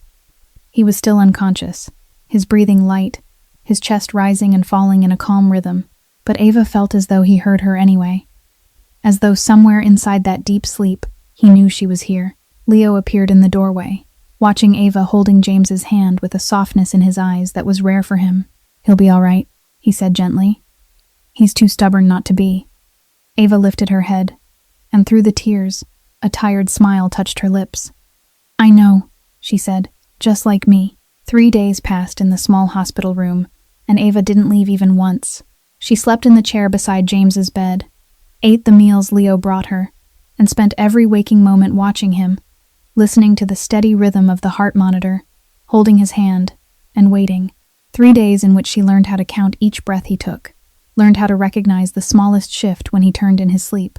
He was still unconscious, his breathing light, his chest rising and falling in a calm rhythm, but Ava felt as though he heard her anyway. As though somewhere inside that deep sleep, he knew she was here. Leo appeared in the doorway, watching Ava holding James's hand with a softness in his eyes that was rare for him. "He'll be all right," he said gently. "He's too stubborn not to be." Ava lifted her head, and through the tears, a tired smile touched her lips. "I know," she said, "just like me." 3 days passed in the small hospital room, and Ava didn't leave even once. She slept in the chair beside James's bed, ate the meals Leo brought her, and spent every waking moment watching him, listening to the steady rhythm of the heart monitor, holding his hand, and waiting. 3 days in which she learned how to count each breath he took, learned how to recognize the smallest shift when he turned in his sleep,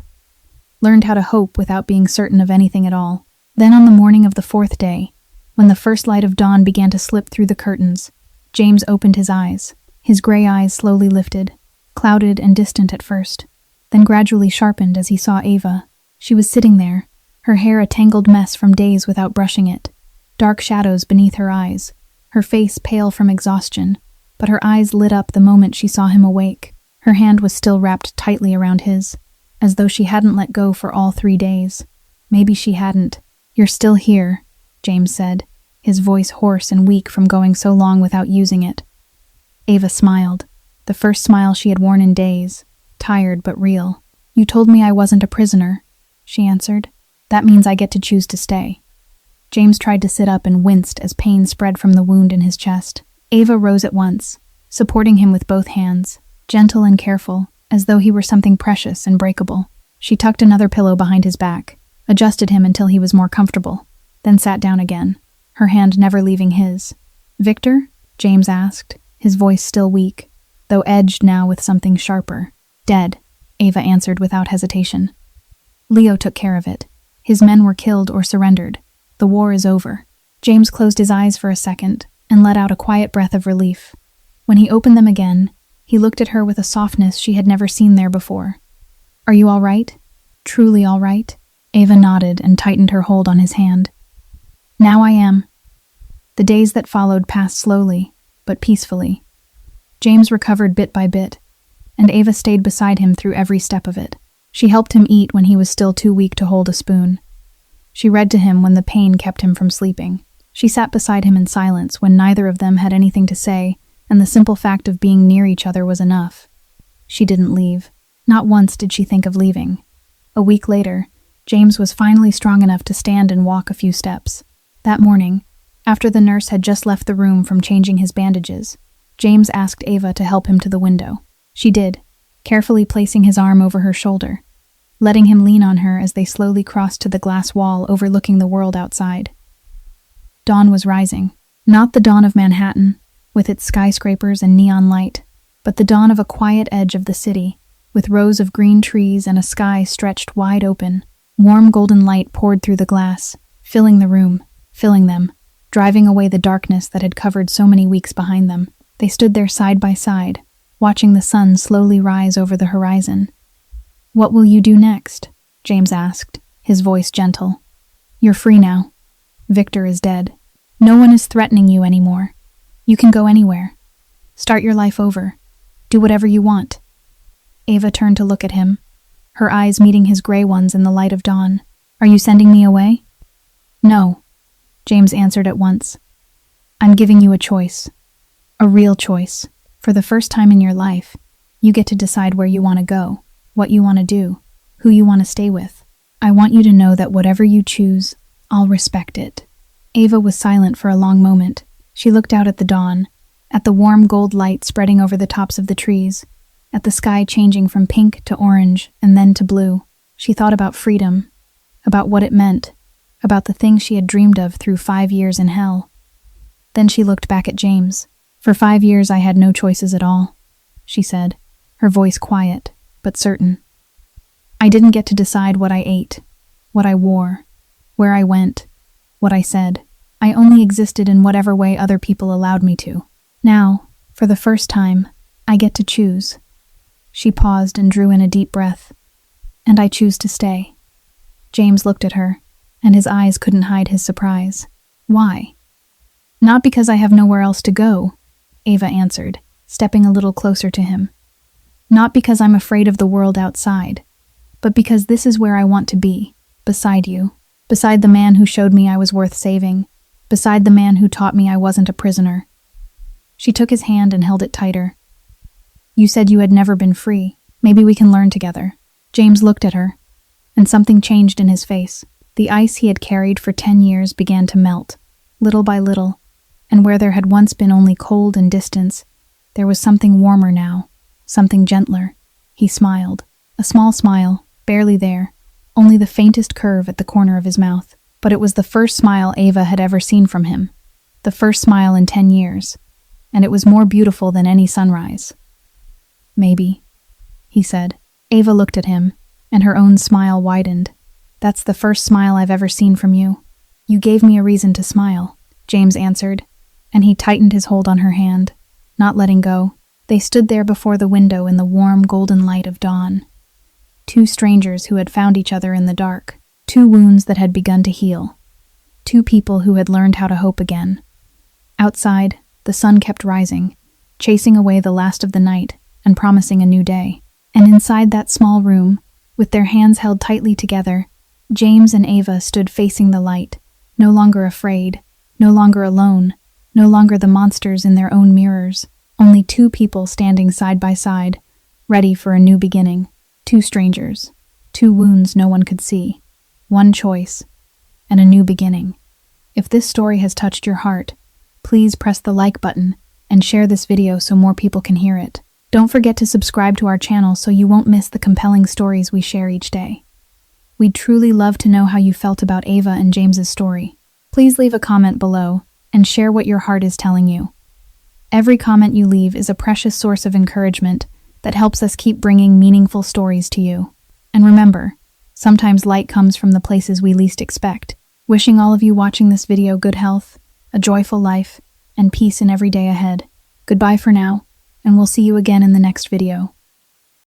learned how to hope without being certain of anything at all. Then on the morning of the 4th day, when the first light of dawn began to slip through the curtains, James opened his eyes. His gray eyes slowly lifted, clouded and distant at first, then gradually sharpened as he saw Ava. She was sitting there, her hair a tangled mess from days without brushing it, dark shadows beneath her eyes, her face pale from exhaustion, but her eyes lit up the moment she saw him awake. Her hand was still wrapped tightly around his, as though she hadn't let go for all 3 days. Maybe she hadn't. "You're still here," James said, his voice hoarse and weak from going so long without using it. Ava smiled, the first smile she had worn in days, tired but real. "You told me I wasn't a prisoner," she answered. "That means I get to choose to stay." James tried to sit up and winced as pain spread from the wound in his chest. Ava rose at once, supporting him with both hands, gentle and careful, as though he were something precious and breakable. She tucked another pillow behind his back, adjusted him until he was more comfortable, then sat down again, her hand never leaving his. "Victor?" James asked, his voice still weak, though edged now with something sharper. "Dead," Ava answered without hesitation. "Leo took care of it. His men were killed or surrendered. The war is over." James closed his eyes for a second and let out a quiet breath of relief. When he opened them again, he looked at her with a softness she had never seen there before. "Are you all right? Truly all right?" Ava nodded and tightened her hold on his hand. "Now I am." The days that followed passed slowly, but peacefully. James recovered bit by bit, and Ava stayed beside him through every step of it. She helped him eat when he was still too weak to hold a spoon. She read to him when the pain kept him from sleeping. She sat beside him in silence when neither of them had anything to say, and the simple fact of being near each other was enough. She didn't leave. Not once did she think of leaving. A week later, James was finally strong enough to stand and walk a few steps. That morning, after the nurse had just left the room from changing his bandages, James asked Ava to help him to the window. She did, carefully placing his arm over her shoulder, letting him lean on her as they slowly crossed to the glass wall overlooking the world outside. Dawn was rising. Not the dawn of Manhattan, with its skyscrapers and neon light, but the dawn of a quiet edge of the city, with rows of green trees and a sky stretched wide open. Warm golden light poured through the glass, filling the room, filling them, driving away the darkness that had covered so many weeks behind them. They stood there side by side, watching the sun slowly rise over the horizon. "What will you do next?" James asked, his voice gentle. "You're free now. Victor is dead. No one is threatening you anymore. You can go anywhere. Start your life over. Do whatever you want." Ava turned to look at him, her eyes meeting his gray ones in the light of dawn. "Are you sending me away?" "No," James answered at once. "I'm giving you a choice. A real choice. For the first time in your life, you get to decide where you want to go, what you want to do, who you want to stay with. I want you to know that whatever you choose, I'll respect it." Ava was silent for a long moment. She looked out at the dawn, at the warm gold light spreading over the tops of the trees, at the sky changing from pink to orange and then to blue. She thought about freedom, about what it meant, about the things she had dreamed of through 5 years in hell. Then she looked back at James. "For 5 years I had no choices at all," she said, her voice quiet, but certain. "I didn't get to decide what I ate, what I wore, where I went, what I said. I only existed in whatever way other people allowed me to. Now, for the first time, I get to choose." She paused and drew in a deep breath. "And I choose to stay." James looked at her, and his eyes couldn't hide his surprise. "Why?" "Not because I have nowhere else to go," Ava answered, stepping a little closer to him. "Not because I'm afraid of the world outside, but because this is where I want to be, beside you, beside the man who showed me I was worth saving, beside the man who taught me I wasn't a prisoner." She took his hand and held it tighter. "You said you had never been free. Maybe we can learn together." James looked at her, and something changed in his face. The ice he had carried for 10 years began to melt, little by little, and where there had once been only cold and distance, there was something warmer now, something gentler. He smiled, a small smile, barely there, only the faintest curve at the corner of his mouth. But it was the first smile Ava had ever seen from him, the first smile in 10 years, and it was more beautiful than any sunrise. "Maybe," he said. Ava looked at him, and her own smile widened. "That's the first smile I've ever seen from you. You gave me a reason to smile," James answered, and he tightened his hold on her hand, not letting go. They stood there before the window in the warm golden light of dawn. Two strangers who had found each other in the dark, two wounds that had begun to heal, two people who had learned how to hope again. Outside, the sun kept rising, chasing away the last of the night and promising a new day. And inside that small room, with their hands held tightly together, James and Ava stood facing the light, no longer afraid, no longer alone, no longer the monsters in their own mirrors, only two people standing side by side, ready for a new beginning. Two strangers, two wounds no one could see, one choice, and a new beginning. If this story has touched your heart, please press the like button and share this video so more people can hear it. Don't forget to subscribe to our channel so you won't miss the compelling stories we share each day. We'd truly love to know how you felt about Ava and James's story. Please leave a comment below and share what your heart is telling you. Every comment you leave is a precious source of encouragement that helps us keep bringing meaningful stories to you. And remember, sometimes light comes from the places we least expect. Wishing all of you watching this video good health, a joyful life, and peace in every day ahead. Goodbye for now, and we'll see you again in the next video.